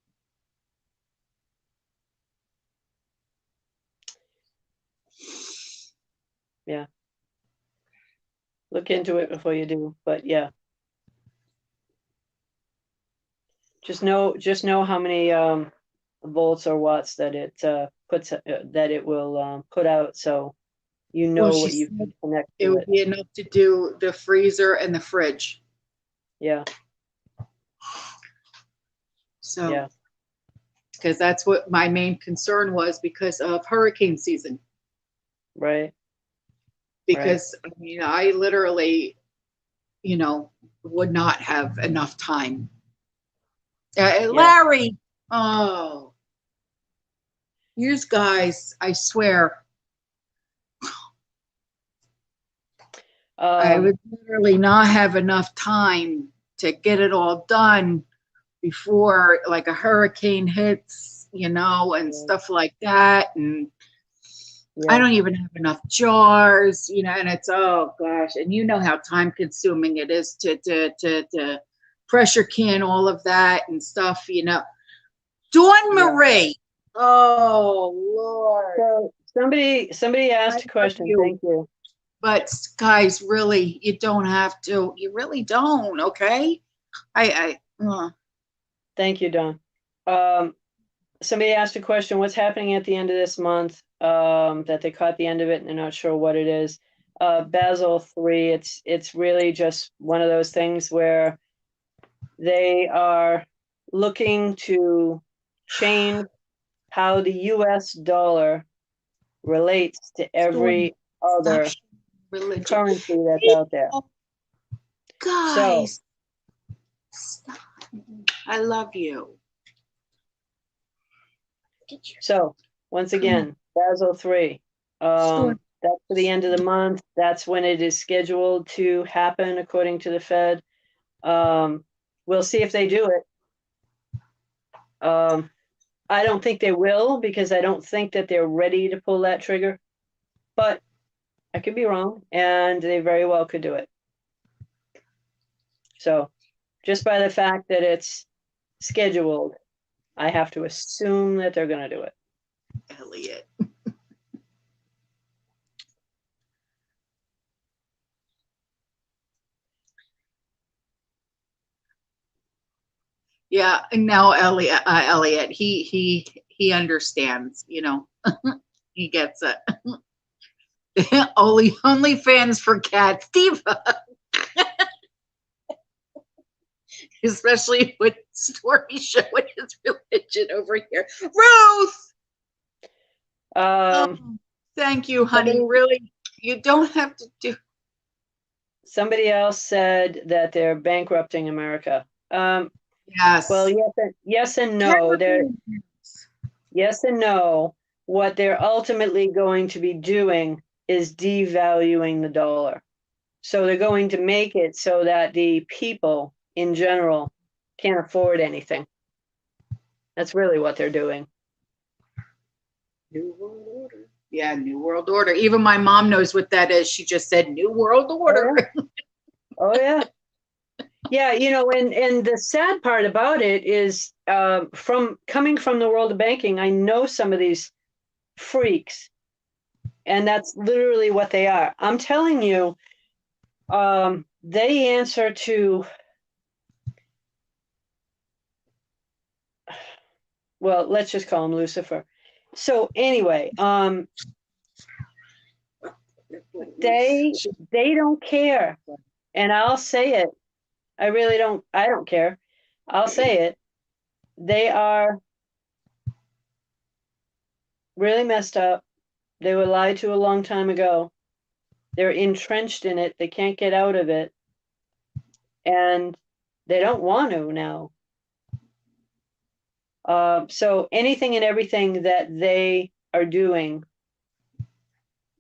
[SPEAKER 2] Yeah. Look into it before you do. But yeah. Just know how many volts or watts that it puts that it will put out, so you know
[SPEAKER 1] Well,
[SPEAKER 2] what
[SPEAKER 1] she
[SPEAKER 2] you
[SPEAKER 1] said
[SPEAKER 2] can connect
[SPEAKER 1] it
[SPEAKER 2] to
[SPEAKER 1] would
[SPEAKER 2] it.
[SPEAKER 1] be enough to do the freezer and the fridge.
[SPEAKER 2] Yeah.
[SPEAKER 1] So,
[SPEAKER 2] Yeah.
[SPEAKER 1] because that's what my main concern was because of hurricane season.
[SPEAKER 2] Right.
[SPEAKER 1] Because I mean, I literally, would not have enough time.
[SPEAKER 2] Yeah.
[SPEAKER 1] Larry, oh, you guys, I swear, I would literally not have enough time to get it all done before like a hurricane hits, and stuff like that. And I
[SPEAKER 2] Yeah.
[SPEAKER 1] don't even have enough jars, and it's, oh gosh. And you know how time consuming it is to pressure can all of that and stuff, Dawn Marie. Oh Lord.
[SPEAKER 2] So somebody asked a question. Thank you.
[SPEAKER 1] But guys, really, you don't have to. You really don't, okay?
[SPEAKER 2] Thank you, Don. Somebody asked a question, what's happening at the end of this month? That they caught the end of it and they're not sure what it is. Basel 3, it's really just one of those things where they are looking to change how the US dollar relates to every other
[SPEAKER 1] Religion.
[SPEAKER 2] currency that's out there.
[SPEAKER 1] Guys, stop. I love you.
[SPEAKER 2] So once again, Basel 3. That's for the end of the month. That's when it is scheduled to happen, according to the Fed. We'll see if they do it. I don't think they will, because I don't think that they're ready to pull that trigger. But I could be wrong, and they very well could do it. So just by the fact that it's scheduled, I have to assume that they're going to do it.
[SPEAKER 1] Elliot. Yeah, and now Elliot, he understands, he gets it. only fans for cats, Diva. Especially with Stormy showing his religion over here. Ruth! Thank you, honey. Really, you don't have to do.
[SPEAKER 2] Somebody else said that they're bankrupting America.
[SPEAKER 1] Yes.
[SPEAKER 2] Well, yes and no. Yes and no. What they're ultimately going to be doing is devaluing the dollar. So they're going to make it so that the people in general can't afford anything. That's really what they're doing.
[SPEAKER 1] New World Order. Yeah, New World Order. Even my mom knows what that is. She just said New World Order.
[SPEAKER 2] Oh yeah. Yeah, and the sad part about it is from coming from the world of banking, I know some of these freaks, and that's literally what they are. I'm telling you, they answer to, well, let's just call him Lucifer. So anyway, they don't care, and I'll say it. I really don't. I don't care. I'll say it. They are really messed up. They were lied to a long time ago. They're entrenched in it. They can't get out of it. And they don't want to now. So anything and everything that they are doing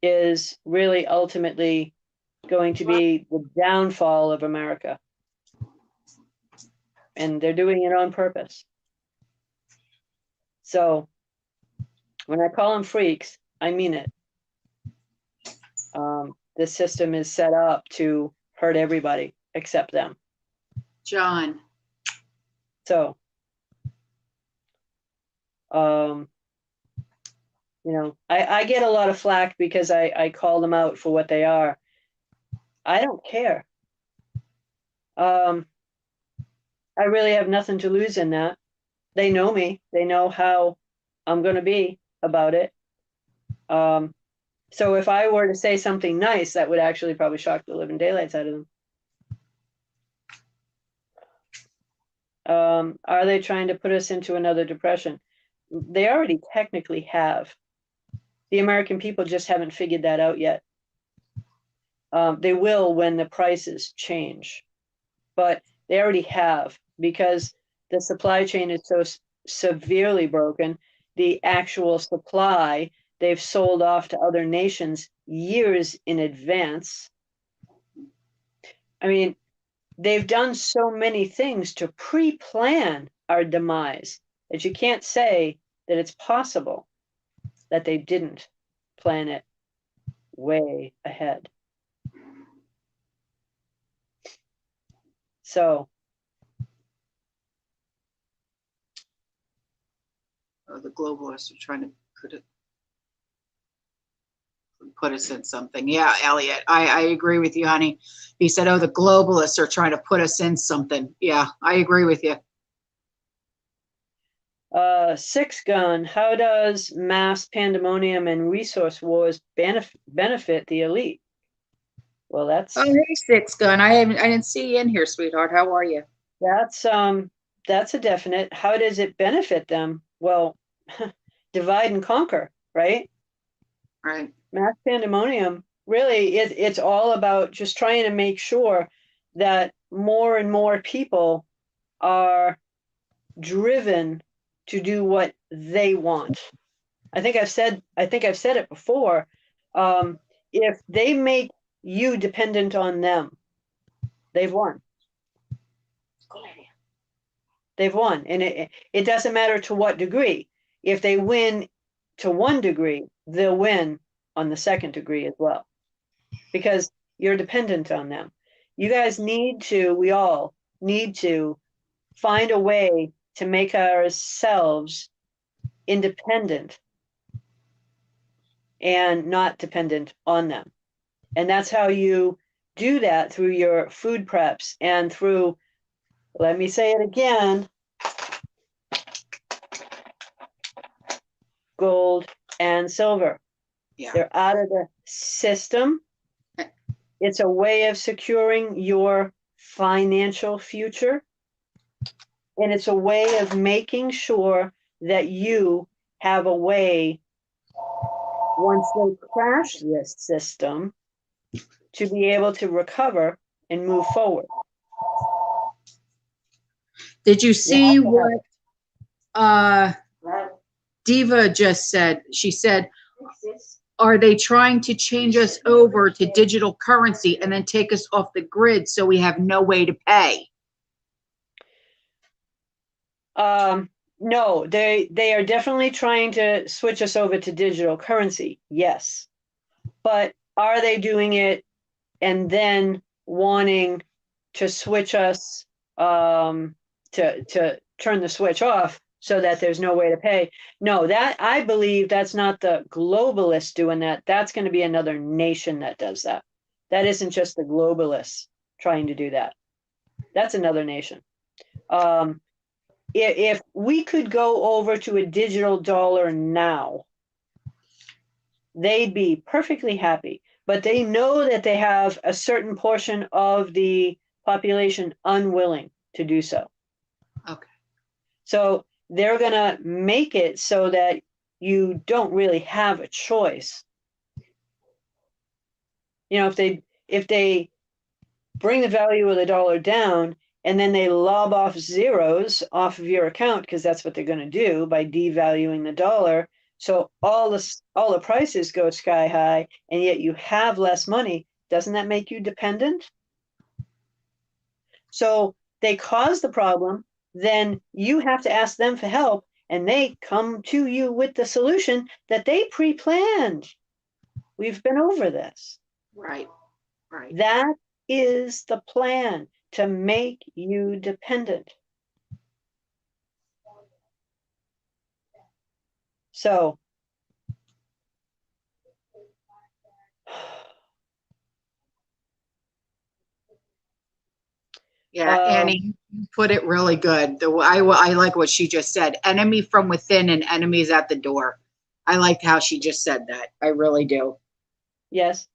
[SPEAKER 2] is really ultimately going to be the downfall of America. And they're doing it on purpose. So when I call them freaks, I mean it. This system is set up to hurt everybody except them.
[SPEAKER 1] John.
[SPEAKER 2] So, I get a lot of flack because I call them out for what they are. I don't care. I really have nothing to lose in that. They know me. They know how I'm going to be about it. So if I were to say something nice, that would actually probably shock the living daylights out of them. Are they trying to put us into another depression? They already technically have. The American people just haven't figured that out yet. They will when the prices change, but they already have, because the supply chain is so severely broken. The actual supply they've sold off to other nations years in advance. I mean, they've done so many things to pre-plan our demise that you can't say that it's possible that they didn't plan it way ahead. So
[SPEAKER 1] The globalists are trying to put us in something. Yeah, Elliot, I agree with you, honey. He said, the globalists are trying to put us in something. Yeah, I agree with you.
[SPEAKER 2] Six Gun, how does mass pandemonium and resource wars benefit the elite? Well, that's
[SPEAKER 1] hey, Six Gun. I didn't see you in here, sweetheart. How are you?
[SPEAKER 2] that's a definite. How does it benefit them? Well, divide and conquer, right?
[SPEAKER 1] Right.
[SPEAKER 2] Mass pandemonium, really, it's all about just trying to make sure that more and more people are driven to do what they want. I think I've said it before. If they make you dependent on them, they've won. They've won. And it doesn't matter to what degree. If they win to one degree, they'll win on the second degree as well, because you're dependent on them. You guys we all need to find a way to make ourselves independent and not dependent on them. And that's how you do that, through your food preps and through, let me say it again, gold and silver.
[SPEAKER 1] Yeah.
[SPEAKER 2] They're out of the system. It's a way of securing your financial future. And it's a way of making sure that you have a way, once they crash this system, to be able to recover and move forward.
[SPEAKER 1] Did you see what Diva just said? She said, are they trying to change us over to digital currency and then take us off the grid so we have no way to pay?
[SPEAKER 2] No, they are definitely trying to switch us over to digital currency. Yes. But are they doing it and then wanting to switch us, to turn the switch off so that there's no way to pay. No, that I believe that's not the globalists doing that. That's going to be another nation that does that. That isn't just the globalists trying to do that. That's another nation. If we could go over to a digital dollar now, they'd be perfectly happy. But they know that they have a certain portion of the population unwilling to do so.
[SPEAKER 1] Okay.
[SPEAKER 2] So they're going to make it so that you don't really have a choice. You know, if they bring the value of the dollar down and then they lob off zeros off of your account, because that's what they're going to do by devaluing the dollar. So all the prices go sky high, and yet you have less money. Doesn't that make you dependent? So they cause the problem, then you have to ask them for help, and they come to you with the solution that they pre-planned. We've been over this.
[SPEAKER 1] Right. Right.
[SPEAKER 2] That is the plan, to make you dependent. So
[SPEAKER 1] Yeah, Annie, you put it really good. I like what she just said. Enemy from within and enemies at the door. I like how she just said that. I really do.
[SPEAKER 2] yes.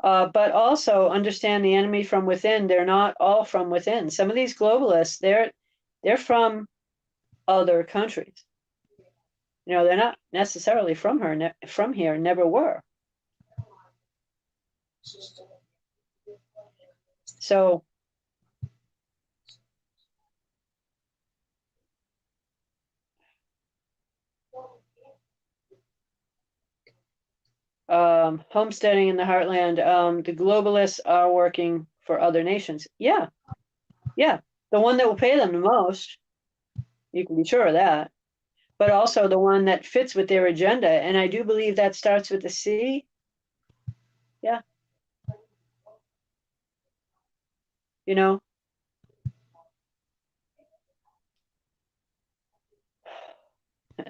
[SPEAKER 2] But also understand the enemy from within. They're not all from within. Some of these globalists, they're from other countries. You know, they're not necessarily from here, never were. So homesteading in the heartland, the globalists are working for other nations. Yeah. The one that will pay them the most, you can be sure of that, but also the one that fits with their agenda. And I do believe that starts with the C. Yeah. You know,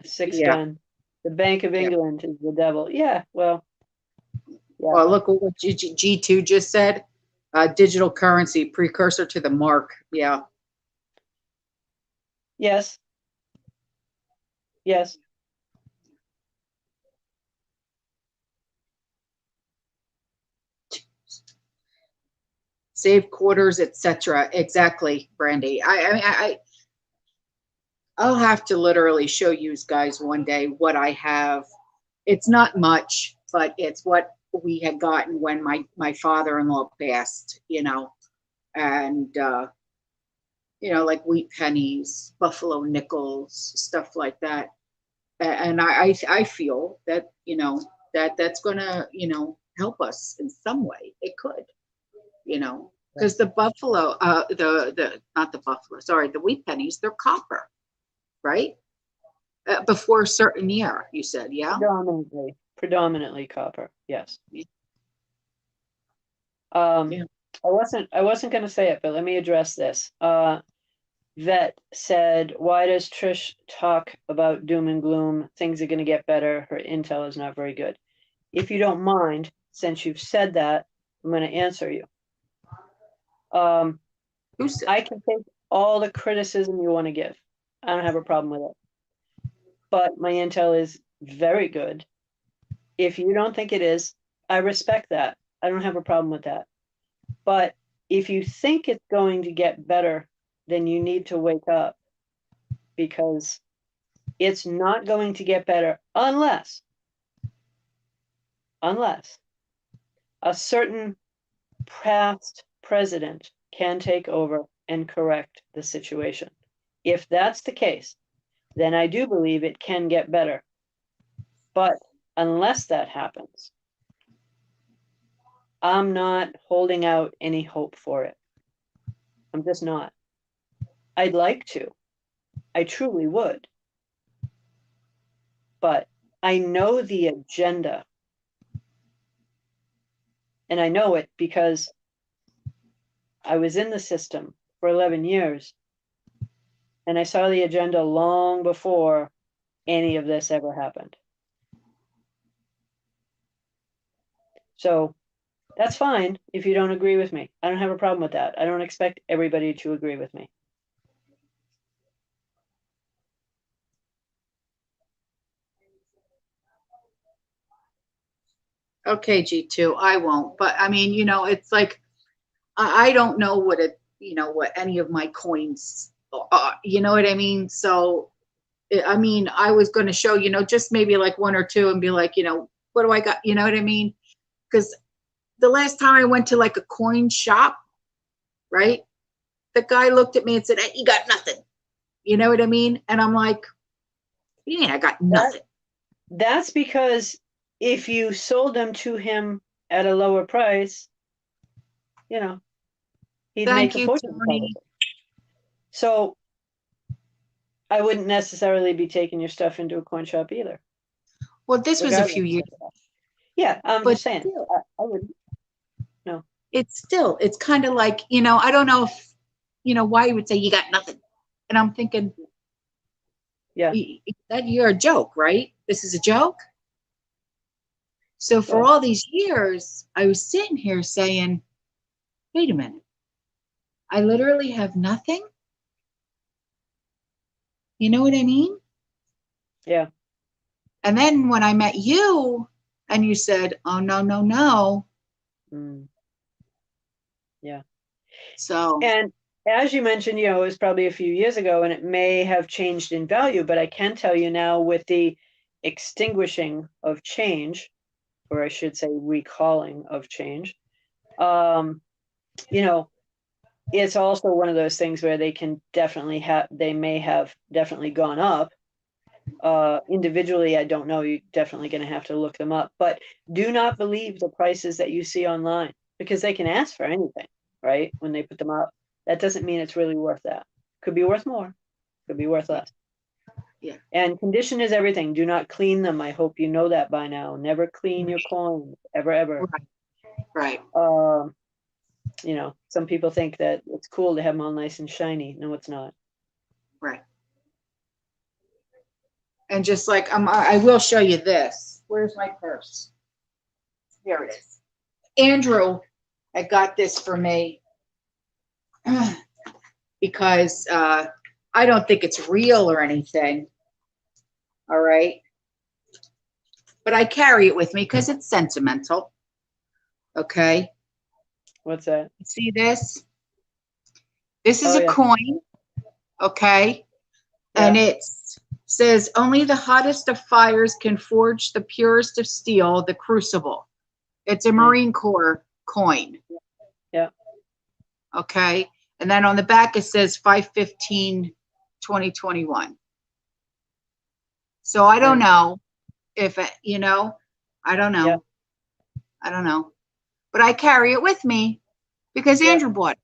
[SPEAKER 2] six
[SPEAKER 1] Yeah.
[SPEAKER 2] gun. The Bank of
[SPEAKER 1] Yeah.
[SPEAKER 2] England is the devil. Yeah, well, yeah.
[SPEAKER 1] Well, look what G2 just said. Digital currency, precursor to the mark. Yeah.
[SPEAKER 2] Yes.
[SPEAKER 1] Save quarters, etc. Exactly, Brandy. I'll have to literally show you guys one day what I have. It's not much, but it's what we had gotten when my father-in-law passed, and like wheat pennies, buffalo nickels, stuff like that. And I feel that that's gonna help us in some way. It could, because the buffalo, the not the buffalo, sorry, the wheat pennies, they're copper, right? Before a certain year, you said, yeah.
[SPEAKER 2] Predominantly copper. Yes.
[SPEAKER 1] Yeah.
[SPEAKER 2] I wasn't going to say it, but let me address this. Vet said, why does Trish talk about doom and gloom? Things are going to get better. Her intel is not very good. If you don't mind, since you've said that, I'm going to answer you.
[SPEAKER 1] Who said?
[SPEAKER 2] I can take all the criticism you want to give. I don't have a problem with it. But my intel is very good. If you don't think it is, I respect that. I don't have a problem with that. But if you think it's going to get better, then you need to wake up, because it's not going to get better unless a certain past president can take over and correct the situation. If that's the case, then I do believe it can get better. But unless that happens, I'm not holding out any hope for it. I'm just not. I'd like to. I truly would. But I know the agenda. And I know it because I was in the system for 11 years, and I saw the agenda long before any of this ever happened. So that's fine if you don't agree with me. I don't have a problem with that. I don't expect everybody to agree with me.
[SPEAKER 1] Okay, G2, I won't. But I mean, it's like, I don't know what what any of my coins are, you know what I mean? So, I mean, I was going to show, just maybe like one or two and be like, what do I got? You know what I mean? Because the last time I went to like a coin shop, right? The guy looked at me and said, "Hey, you got nothing." You know what I mean? And I'm like, "Yeah, I got nothing."
[SPEAKER 2] That's because if you sold them to him at a lower price, he'd
[SPEAKER 1] Thank
[SPEAKER 2] make a
[SPEAKER 1] you,
[SPEAKER 2] fortune.
[SPEAKER 1] Tony.
[SPEAKER 2] So I wouldn't necessarily be taking your stuff into a coin shop either.
[SPEAKER 1] Well, this was a few years ago.
[SPEAKER 2] Yeah, I'm
[SPEAKER 1] But
[SPEAKER 2] just saying.
[SPEAKER 1] still,
[SPEAKER 2] I wouldn't. No.
[SPEAKER 1] It's kind of like, I don't know if, why you would say you got nothing. And I'm thinking,
[SPEAKER 2] Yeah.
[SPEAKER 1] that you're a joke, right? This is a joke. So for
[SPEAKER 2] Well,
[SPEAKER 1] all these years, I was sitting here saying, wait a minute, I literally have nothing. You know what I mean?
[SPEAKER 2] yeah.
[SPEAKER 1] And then when I met you and you said, oh, no, no, no.
[SPEAKER 2] Yeah.
[SPEAKER 1] So.
[SPEAKER 2] And as you mentioned, it was probably a few years ago and it may have changed in value, but I can tell you now with the extinguishing of change, or I should say recalling of change, it's also one of those things where they may have definitely gone up. Individually, I don't know. You're definitely going to have to look them up, but do not believe the prices that you see online because they can ask for anything, right? When they put them up, that doesn't mean it's really worth that. Could be worth more, could be worth less.
[SPEAKER 1] Yeah.
[SPEAKER 2] And condition is everything. Do not clean them. I hope you know that by now. Never clean your coins, ever.
[SPEAKER 1] Right.
[SPEAKER 2] Some people think that it's cool to have them all nice and shiny. No, it's not.
[SPEAKER 1] Right. And just like, I will show you this. Where's my purse? Here it is. Andrew had got this for me because I don't think it's real or anything. All right. But I carry it with me because it's sentimental. Okay.
[SPEAKER 2] What's that?
[SPEAKER 1] See this? This is
[SPEAKER 2] Oh,
[SPEAKER 1] a
[SPEAKER 2] yeah.
[SPEAKER 1] coin. Okay.
[SPEAKER 2] Yeah.
[SPEAKER 1] And it says, only the hottest of fires can forge the purest of steel, the crucible. It's a Marine Corps coin.
[SPEAKER 2] Yeah.
[SPEAKER 1] Okay. And then on the back, it says 5/15/2021. So I don't know if, I don't know.
[SPEAKER 2] Yeah.
[SPEAKER 1] I don't know. But I carry it with me because
[SPEAKER 2] Yeah.
[SPEAKER 1] Andrew bought it.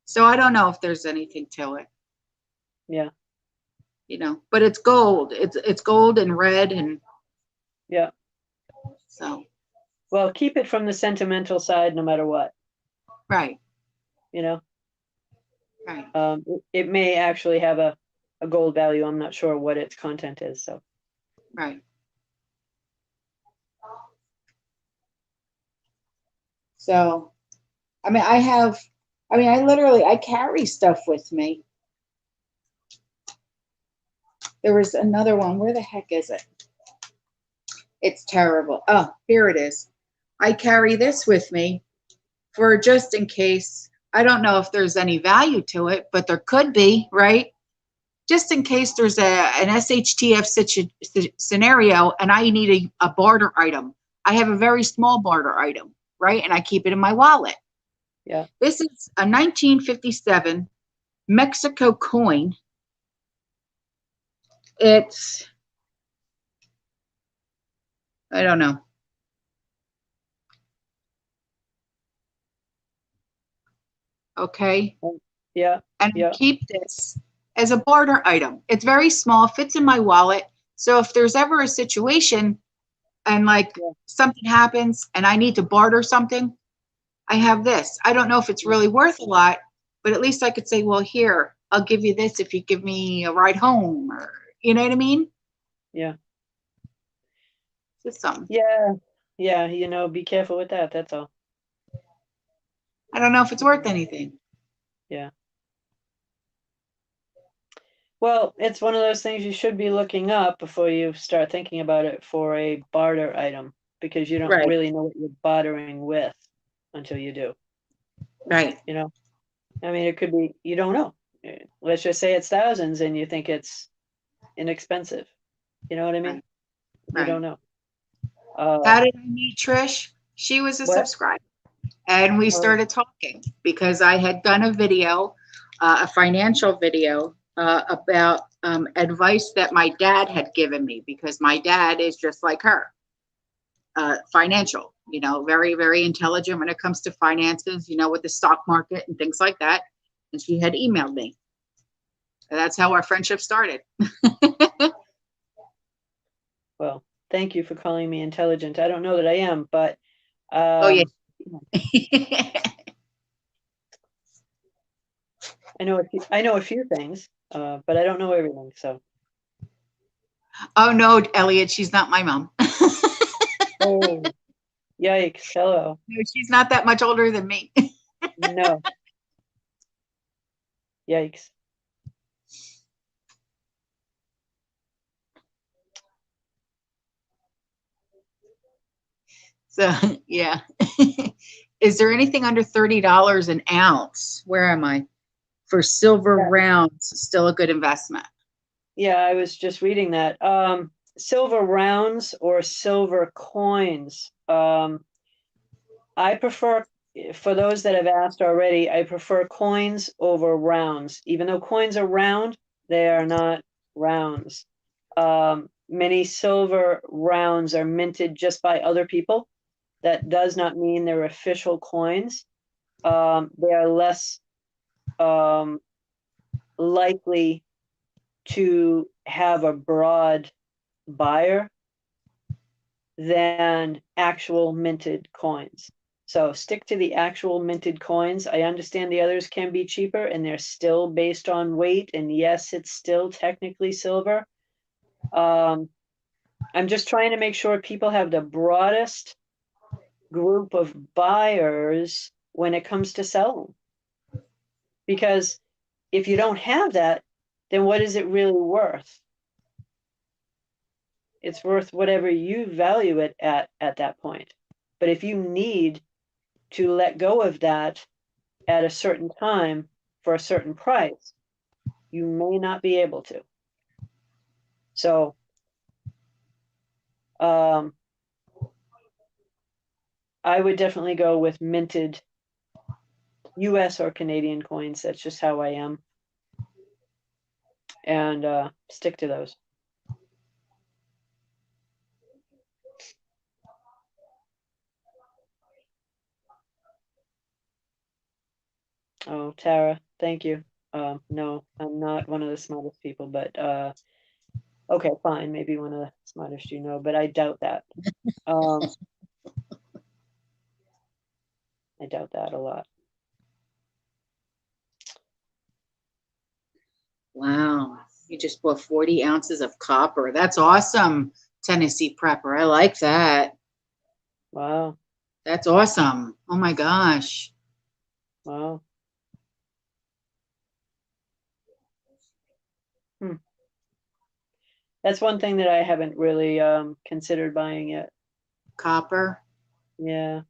[SPEAKER 1] So I don't know if there's anything to it.
[SPEAKER 2] Yeah.
[SPEAKER 1] But it's gold. It's gold and red and.
[SPEAKER 2] Yeah.
[SPEAKER 1] So.
[SPEAKER 2] Well, keep it from the sentimental side no matter what.
[SPEAKER 1] Right.
[SPEAKER 2] Right. It may actually have a gold value. I'm not sure what its content is. So.
[SPEAKER 1] Right. So, I literally, I carry stuff with me. There was another one. Where the heck is it? It's terrible. Oh, here it is. I carry this with me for just in case. I don't know if there's any value to it, but there could be, right? Just in case there's an SHTF scenario and I need a barter item. I have a very small barter item, right? And I keep it in my wallet.
[SPEAKER 2] Yeah.
[SPEAKER 1] This is a 1957 Mexico coin. It's, I don't know. Okay.
[SPEAKER 2] Yeah.
[SPEAKER 1] And
[SPEAKER 2] yeah.
[SPEAKER 1] I keep this as a barter item. It's very small, fits in my wallet. So if there's ever a situation and something happens and I need to barter something, I have this. I don't know if it's really worth a lot, but at least I could say, well, here, I'll give you this if you give me a ride home, or you know what I mean?
[SPEAKER 2] Yeah.
[SPEAKER 1] Just something.
[SPEAKER 2] Yeah. Yeah. You know, be careful with that. That's all.
[SPEAKER 1] I don't know if it's worth anything.
[SPEAKER 2] Yeah. Well, it's one of those things you should be looking up before you start thinking about it for a barter item, because you don't
[SPEAKER 1] Right.
[SPEAKER 2] really know what you're bartering with until you do.
[SPEAKER 1] Right.
[SPEAKER 2] You know, I mean, it could be, you don't know. Let's just say it's thousands and you think it's inexpensive. You know what I mean?
[SPEAKER 1] Right.
[SPEAKER 2] You
[SPEAKER 1] Right.
[SPEAKER 2] don't know.
[SPEAKER 1] How did I meet Trish? She was a
[SPEAKER 2] What?
[SPEAKER 1] subscriber, and we started talking because I had done a video, a financial video about advice that my dad had given me, because my dad is just like her, financial, very, very intelligent when it comes to finances, with the stock market and things like that. And she had emailed me. And that's how our friendship started.
[SPEAKER 2] Well, thank you for calling me intelligent. I don't know that I am, but
[SPEAKER 1] Oh, yeah.
[SPEAKER 2] I know a few things, but I don't know everything. So.
[SPEAKER 1] Oh, no, Elliot, she's not my mom.
[SPEAKER 2] Oh, yikes! Hello.
[SPEAKER 1] No, she's not that much older than me.
[SPEAKER 2] No. Yikes.
[SPEAKER 1] So, yeah. Is there anything under $30 an ounce? Where am I? For silver rounds, still a good investment.
[SPEAKER 2] Yeah, I was just reading that. Silver rounds or silver coins. I prefer, for those that have asked already, I prefer coins over rounds. Even though coins are round, they are not rounds. Many silver rounds are minted just by other people. That does not mean they're official coins. They are less likely to have a broad buyer than actual minted coins. So stick to the actual minted coins. I understand the others can be cheaper and they're still based on weight. And yes, it's still technically silver. I'm just trying to make sure people have the broadest group of buyers when it comes to selling. Because if you don't have that, then what is it really worth? It's worth whatever you value it at that point. But if you need to let go of that at a certain time for a certain price, you may not be able to. So, I would definitely go with minted US or Canadian coins. That's just how I am. And stick to those. Oh, Tara, thank you. No, I'm not one of the smartest people, but okay, fine, maybe one of the smartest you know, but I doubt that. I doubt that a lot.
[SPEAKER 1] Wow. You just bought 40 ounces of copper. That's awesome, Tennessee prepper. I like that.
[SPEAKER 2] Wow.
[SPEAKER 1] That's awesome. Oh my gosh.
[SPEAKER 2] Wow. That's one thing that I haven't really considered buying yet.
[SPEAKER 1] Copper.
[SPEAKER 2] Yeah.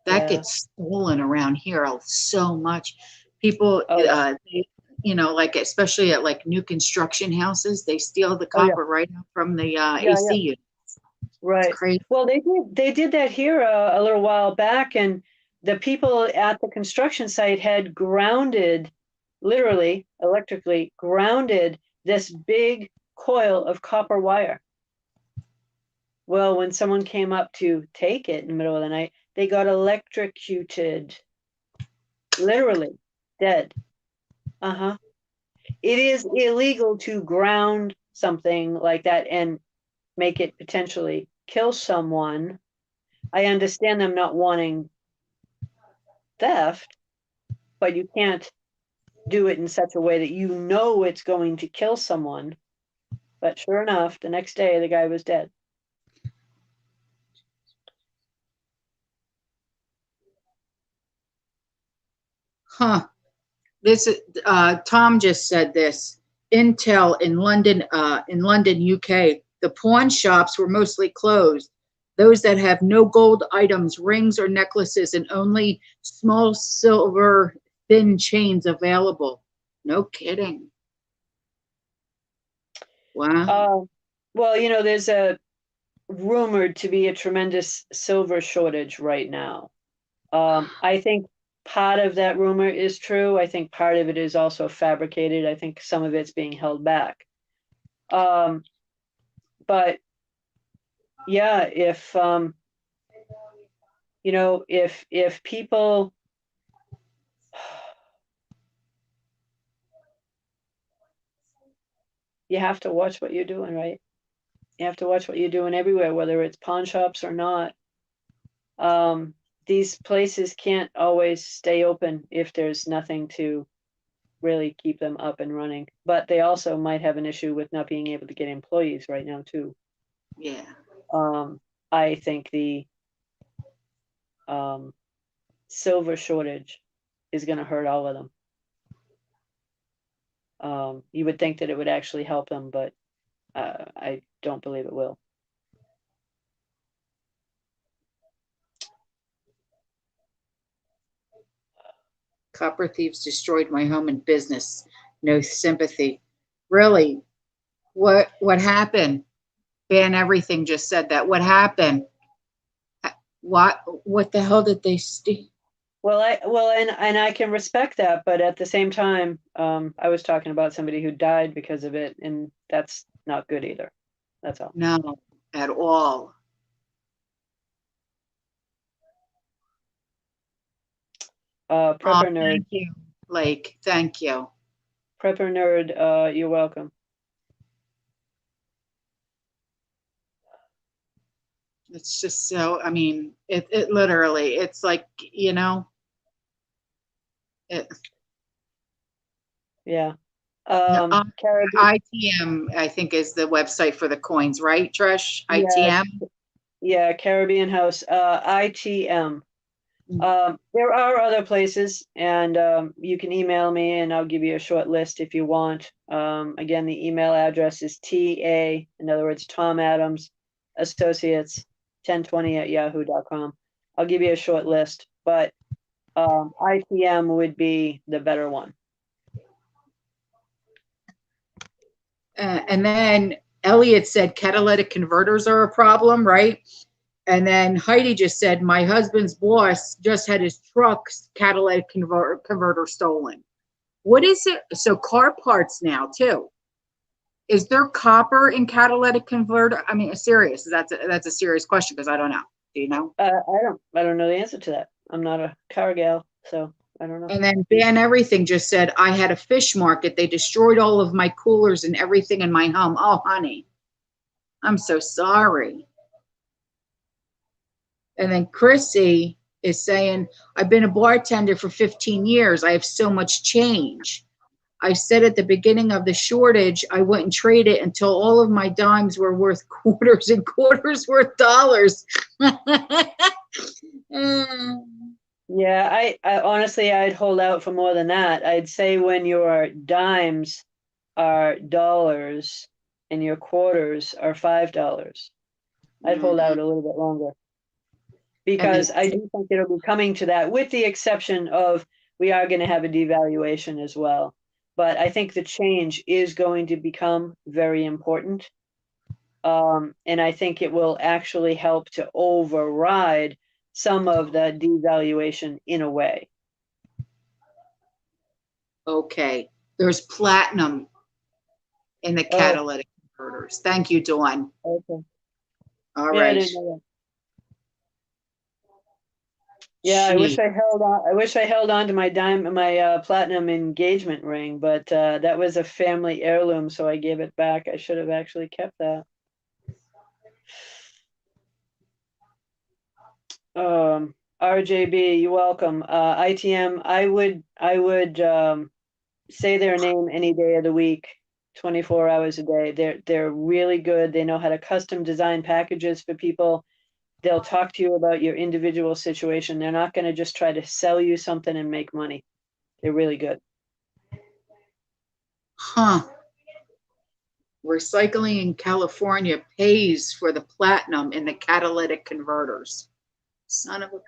[SPEAKER 1] That
[SPEAKER 2] Yeah.
[SPEAKER 1] gets stolen around here so much. People, like especially at like new construction houses, they steal the copper right out from the AC unit.
[SPEAKER 2] Right.
[SPEAKER 1] It's crazy.
[SPEAKER 2] Well, they did that here a little while back, and the people at the construction site had grounded, literally electrically grounded, this big coil of copper wire. Well, when someone came up to take it in the middle of the night, they got electrocuted. Literally dead. It is illegal to ground something like that and make it potentially kill someone. I understand them not wanting theft, but you can't do it in such a way that you know it's going to kill someone. But sure enough, the next day the guy was dead.
[SPEAKER 1] Huh. This is Tom just said this. Intel in London, UK. The pawn shops were mostly closed. Those that have no gold items, rings or necklaces, and only small silver thin chains available. No kidding. Wow.
[SPEAKER 2] Well, you know, there's a rumored to be a tremendous silver shortage right now. I think part of that rumor is true. I think part of it is also fabricated. I think some of it's being held back. But yeah, if you know, if people you have to watch what you're doing, right? You have to watch what you're doing everywhere, whether it's pawn shops or not. These places can't always stay open if there's nothing to really keep them up and running. But they also might have an issue with not being able to get employees right now too.
[SPEAKER 1] Yeah.
[SPEAKER 2] I think the silver shortage is going to hurt all of them. You would think that it would actually help them, but I don't believe it will.
[SPEAKER 1] Copper thieves destroyed my home and business. No sympathy. Really? What happened? Ban everything just said that. What happened? What the hell did they steal?
[SPEAKER 2] Well, and I can respect that, but at the same time, I was talking about somebody who died because of it, and that's not good either. That's all.
[SPEAKER 1] No, at all.
[SPEAKER 2] Prepper nerd.
[SPEAKER 1] Thank you, Blake. Thank you.
[SPEAKER 2] Prepper nerd, you're welcome.
[SPEAKER 1] It's just so, I mean, it literally, it's like, you know, it,
[SPEAKER 2] Yeah.
[SPEAKER 1] ITM, I think, is the website for the coins, right, Trish? ITM?
[SPEAKER 2] Yeah, Caribbean House, ITM. There are other places, and you can email me and I'll give you a short list if you want. Again, the email address is TA, in other words, Tom Adams Associates 1020@yahoo.com. I'll give you a short list, but ITM would be the better one.
[SPEAKER 1] And then Elliot said catalytic converters are a problem, right? And then Heidi just said, my husband's boss just had his truck's catalytic converter stolen. What is it? So car parts now too. Is there copper in catalytic converter? I mean, serious. That's a serious question because I don't know. Do you know?
[SPEAKER 2] I don't know the answer to that. I'm not a car gal, so I don't know.
[SPEAKER 1] And then Ban Everything just said, I had a fish market. They destroyed all of my coolers and everything in my home. Oh, honey, I'm so sorry. And then Chrissy is saying, I've been a bartender for 15 years. I have so much change. I said at the beginning of the shortage, I wouldn't trade it until all of my dimes were worth quarters and quarters worth dollars.
[SPEAKER 2] Yeah, I honestly, I'd hold out for more than that. I'd say when your dimes are dollars and your quarters are $5, I'd hold out a little bit longer. Because I do think it'll be coming to that, with the exception of we are going to have a devaluation as well. But I think the change is going to become very important. And I think it will actually help to override some of the devaluation in a way.
[SPEAKER 1] Okay. There's platinum in the catalytic converters. Thank you, Dawn.
[SPEAKER 2] Okay.
[SPEAKER 1] All right.
[SPEAKER 2] Yeah, I wish I held on. I wish I held on to my platinum engagement ring, but that was a family heirloom, so I gave it back. I should have actually kept that. RJB, you're welcome. ITM, I would say their name any day of the week, 24 hours a day. They're really good. They know how to custom design packages for people. They'll talk to you about your individual situation. They're not going to just try to sell you something and make money. They're really good.
[SPEAKER 1] Huh. Recycling in California pays for the platinum in the catalytic converters. Son of a bitch.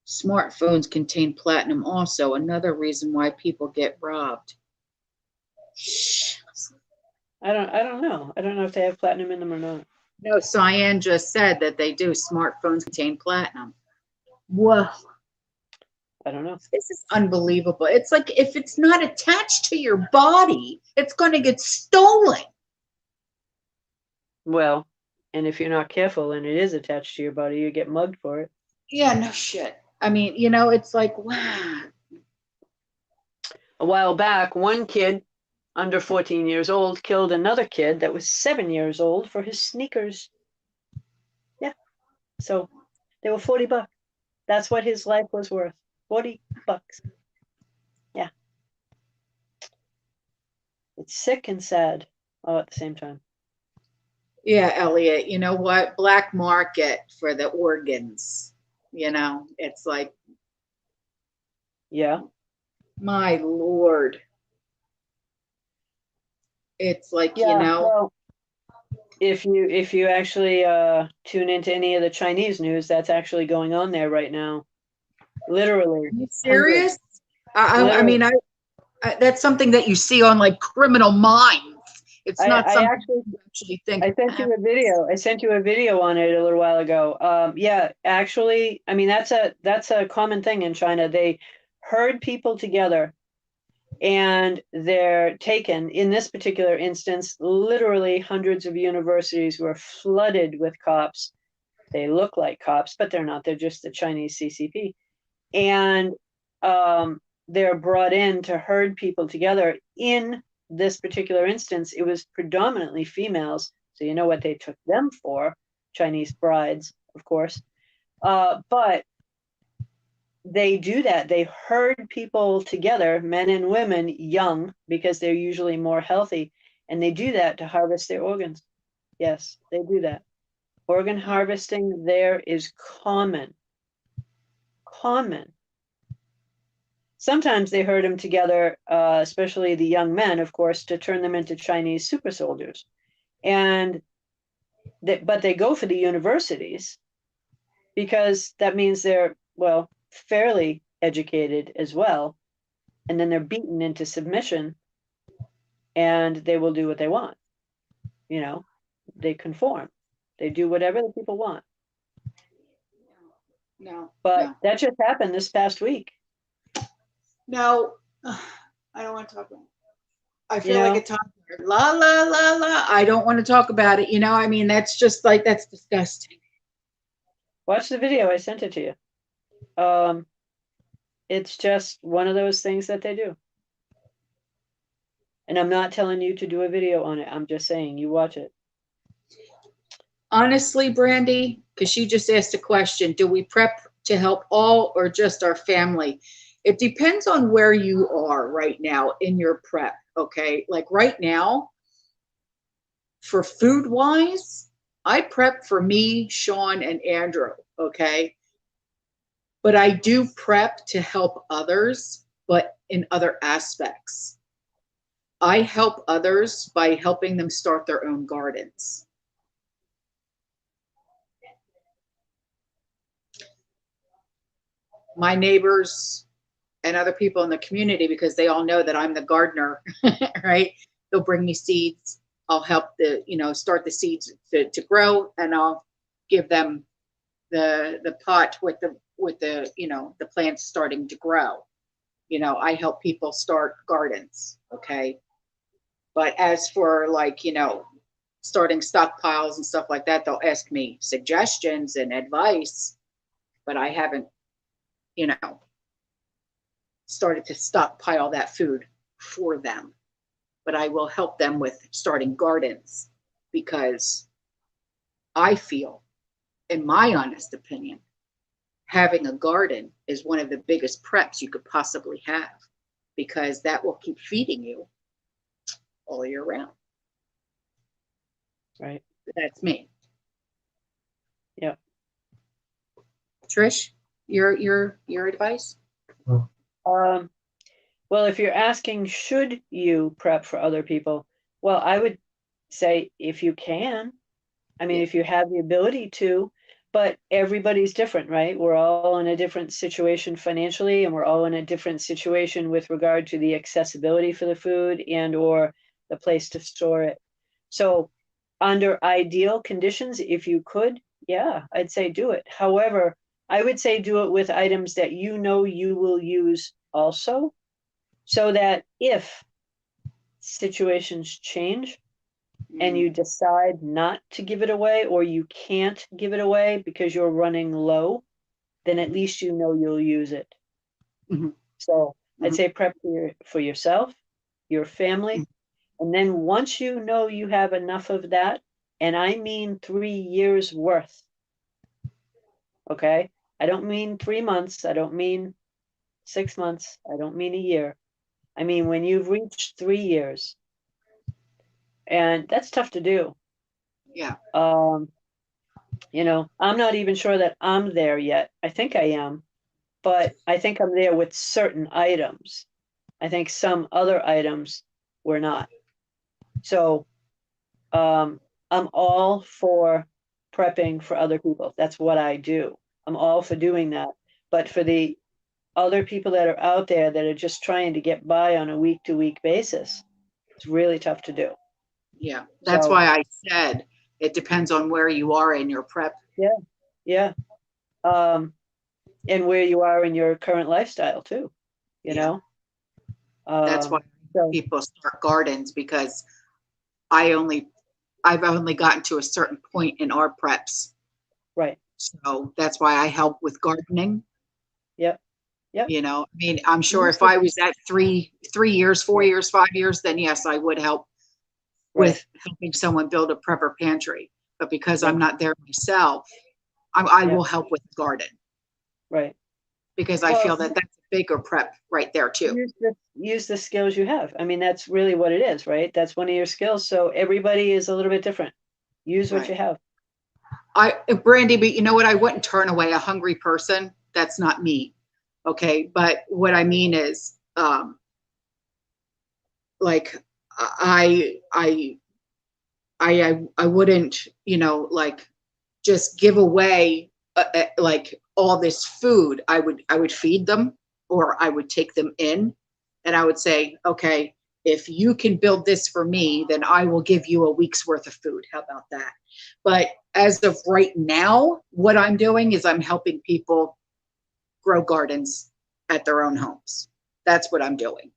[SPEAKER 1] Smartphones contain platinum also, another reason why people get robbed.
[SPEAKER 2] I don't know. I don't know if they have platinum in them or not.
[SPEAKER 1] No, Cyan just said that they do. Smartphones contain platinum. Whoa.
[SPEAKER 2] I don't know.
[SPEAKER 1] This is unbelievable. It's like if it's not attached to your body, it's going to get stolen.
[SPEAKER 2] Well, and if you're not careful and it is attached to your body, you get mugged for it.
[SPEAKER 1] Yeah, no shit. I mean, you know, it's like, wow.
[SPEAKER 2] A while back, one kid under 14 years old killed another kid that was 7 years old for his sneakers. Yeah. So they were $40. That's what his life was worth. $40. Yeah. It's sick and sad all at the same time.
[SPEAKER 1] Yeah, Elliot, you know what? Black market for the organs. You know, it's like,
[SPEAKER 2] Yeah.
[SPEAKER 1] my Lord. It's like,
[SPEAKER 2] Yeah.
[SPEAKER 1] you know.
[SPEAKER 2] Well, if you actually tune into any of the Chinese news, that's actually going on there right now. Literally.
[SPEAKER 1] Are you serious?
[SPEAKER 2] Literally.
[SPEAKER 1] I mean, that's something that you see on like Criminal Minds. It's not something you actually think.
[SPEAKER 2] I sent you a video. I sent you a video on it a little while ago. Yeah, actually, I mean that's a common thing in China. They herd people together, and they're taken. In this particular instance, literally hundreds of universities were flooded with cops. They look like cops, but they're not. They're just the Chinese CCP, and they're brought in to herd people together. In this particular instance, it was predominantly females. So you know what they took them for, Chinese brides, of course. But they do that. They herd people together, men and women, young, because they're usually more healthy. And they do that to harvest their organs. Yes, they do that. Organ harvesting there is common. Common. Sometimes they herd them together, especially the young men, of course, to turn them into Chinese super soldiers. And but they go for the universities because that means they're, well, fairly educated as well. And then they're beaten into submission and they will do what they want. You know, they conform. They do whatever the people want.
[SPEAKER 1] No.
[SPEAKER 2] But that just happened this past week.
[SPEAKER 1] No, I don't want to talk about it. I feel like a toddler. La, la, la, la. I don't want to talk about it. You know, I mean, that's just like, that's disgusting.
[SPEAKER 2] Watch the video. I sent it to you. It's just one of those things that they do. And I'm not telling you to do a video on it. I'm just saying you watch it.
[SPEAKER 1] Honestly, Brandy, because she just asked a question, do we prep to help all or just our family? It depends on where you are right now in your prep, okay? Like right now, for food-wise, I prep for me, Sean, and Andrew, okay? But I do prep to help others, but in other aspects. I help others by helping them start their own gardens. My neighbors and other people in the community, because they all know that I'm the gardener, right? They'll bring me seeds. I'll help start the seeds to grow, and I'll give them the pot with the the plants starting to grow. You know, I help people start gardens, okay? But as for like, starting stockpiles and stuff like that, they'll ask me suggestions and advice, but I haven't, started to stockpile that food for them. But I will help them with starting gardens because I feel, in my honest opinion, having a garden is one of the biggest preps you could possibly have, because that will keep feeding you all year round.
[SPEAKER 2] Right.
[SPEAKER 1] That's me.
[SPEAKER 2] Yeah.
[SPEAKER 1] Trish, your advice?
[SPEAKER 2] Well, if you're asking, should you prep for other people? Well, I would say if you can. I mean,
[SPEAKER 1] Yeah.
[SPEAKER 2] if you have the ability to, but everybody's different, right? We're all in a different situation financially, and we're all in a different situation with regard to the accessibility for the food and or the place to store it. So under ideal conditions, if you could, yeah, I'd say do it. However, I would say do it with items that you know you will use also, so that if situations change and you decide not to give it away, or you can't give it away because you're running low, then at least you know you'll use it.
[SPEAKER 1] Mhm.
[SPEAKER 2] So I'd
[SPEAKER 1] Mhm.
[SPEAKER 2] say prep for yourself, your family, and then once you know you have enough of that, and I mean 3 years worth, okay? I don't mean 3 months, I don't mean 6 months, I don't mean a year. I mean when you've reached 3 years, and that's tough to do.
[SPEAKER 1] Yeah.
[SPEAKER 2] You know, I'm not even sure that I'm there yet. I think I am, but I think I'm there with certain items. I think some other items were not. So I'm all for prepping for other people. That's what I do. I'm all for doing that. But for the other people that are out there that are just trying to get by on a week to week basis, it's really tough to do.
[SPEAKER 1] Yeah. That's
[SPEAKER 2] So
[SPEAKER 1] why I said it depends on where you are in your prep.
[SPEAKER 2] yeah. And where you are in your current lifestyle too, you
[SPEAKER 1] Yeah.
[SPEAKER 2] know?
[SPEAKER 1] That's why
[SPEAKER 2] So
[SPEAKER 1] people start gardens, because I've only gotten to a certain point in our preps.
[SPEAKER 2] right.
[SPEAKER 1] So that's why I help with gardening.
[SPEAKER 2] Yep. Yep.
[SPEAKER 1] You know, I mean, I'm sure
[SPEAKER 2] Use
[SPEAKER 1] if
[SPEAKER 2] the-
[SPEAKER 1] I was at 3 years, 4 years, 5 years, then yes, I would help
[SPEAKER 2] Right.
[SPEAKER 1] with helping someone build a prepper pantry. But because
[SPEAKER 2] Yeah.
[SPEAKER 1] I'm not there myself, I
[SPEAKER 2] Yeah.
[SPEAKER 1] will help with the garden,
[SPEAKER 2] Right.
[SPEAKER 1] because I
[SPEAKER 2] Well,
[SPEAKER 1] feel that that's a bigger prep right there too.
[SPEAKER 2] use the skills you have. I mean, that's really what it is, right? That's one of your skills. So everybody is a little bit different. Use what
[SPEAKER 1] Right.
[SPEAKER 2] you have.
[SPEAKER 1] Brandy, but you know what? I wouldn't turn away a hungry person. That's not me. Okay. But what I mean is, like, I, I, I wouldn't, like, just give away like all this food. I would feed them, or I would take them in, and I would say, okay, if you can build this for me, then I will give you a week's worth of food. How about that? But as of right now, what I'm doing is I'm helping people grow gardens at their own homes. That's what I'm doing.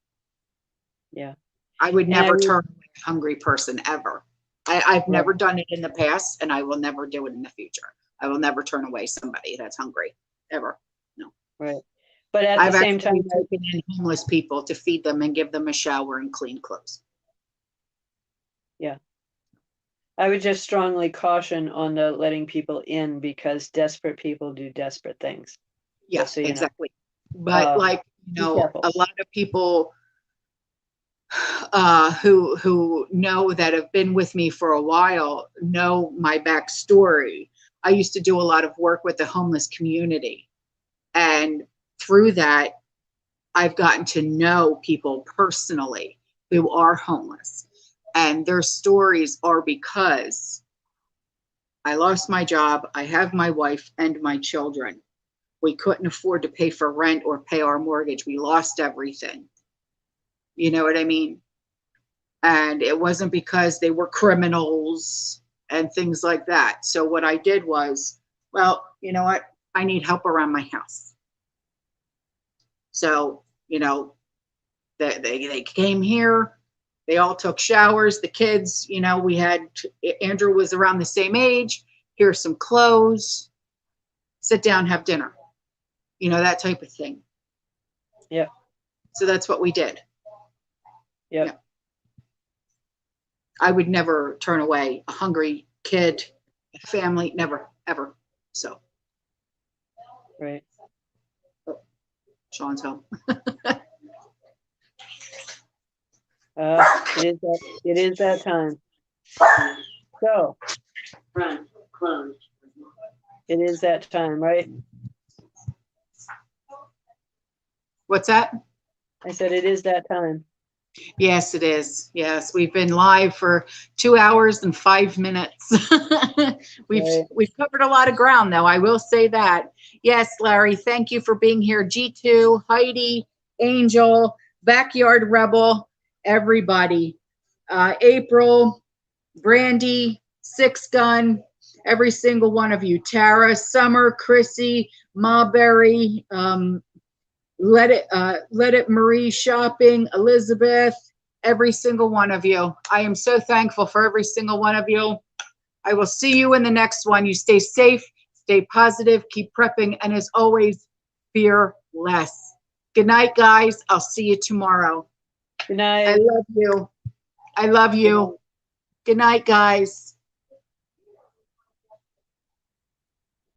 [SPEAKER 2] Yeah.
[SPEAKER 1] I would
[SPEAKER 2] And I
[SPEAKER 1] never
[SPEAKER 2] would,
[SPEAKER 1] turn away a hungry person ever. I've
[SPEAKER 2] right,
[SPEAKER 1] never done it in the past, and I will never do it in the future. I will never turn away somebody that's hungry, ever. No.
[SPEAKER 2] right. But at the
[SPEAKER 1] I've
[SPEAKER 2] same
[SPEAKER 1] actually
[SPEAKER 2] time,
[SPEAKER 1] taken in homeless people to feed them and give them a shower and clean clothes.
[SPEAKER 2] yeah, I would just strongly caution on the letting people in, because desperate people do desperate things.
[SPEAKER 1] Yeah,
[SPEAKER 2] Just so you know.
[SPEAKER 1] exactly. But like,
[SPEAKER 2] Be careful.
[SPEAKER 1] a lot of people who know, that have been with me for a while, know my backstory. I used to do a lot of work with the homeless community, and through that, I've gotten to know people personally who are homeless, and their stories are because I lost my job, I have my wife and my children. We couldn't afford to pay for rent or pay our mortgage. We lost everything. You know what I mean? And it wasn't because they were criminals and things like that. So what I did was, well, you know what? I need help around my house. So, they came here. They all took showers. The kids, we had, Andrew was around the same age. Here's some clothes. Sit down, have dinner. That type of thing.
[SPEAKER 2] Yeah.
[SPEAKER 1] So that's what we did.
[SPEAKER 2] Yep.
[SPEAKER 1] Yeah. I would never turn away a hungry kid, family, never, ever. So
[SPEAKER 2] Right.
[SPEAKER 1] Sean's home.
[SPEAKER 2] It is that time. So
[SPEAKER 3] Front, closed.
[SPEAKER 2] it is that time, right?
[SPEAKER 1] What's that?
[SPEAKER 2] I said it is that time.
[SPEAKER 1] Yes, it is. Yes, we've been live for 2 hours and 5 minutes.
[SPEAKER 2] Right.
[SPEAKER 1] We've covered a lot of ground, though. I will say that. Yes, Larry, thank you for being here. G2, Heidi, Angel, Backyard Rebel, everybody. April, Brandy, Six Gun, every single one of you. Tara, Summer, Chrissy, Mawberry, Let it Marie Shopping, Elizabeth, every single one of you. I am so thankful for every single one of you. I will see you in the next one. You stay safe, stay positive, keep prepping, and as always, fear less. Good night, guys. I'll see you tomorrow.
[SPEAKER 2] Good
[SPEAKER 1] I
[SPEAKER 2] night.
[SPEAKER 1] love you. I love you. Good night, guys.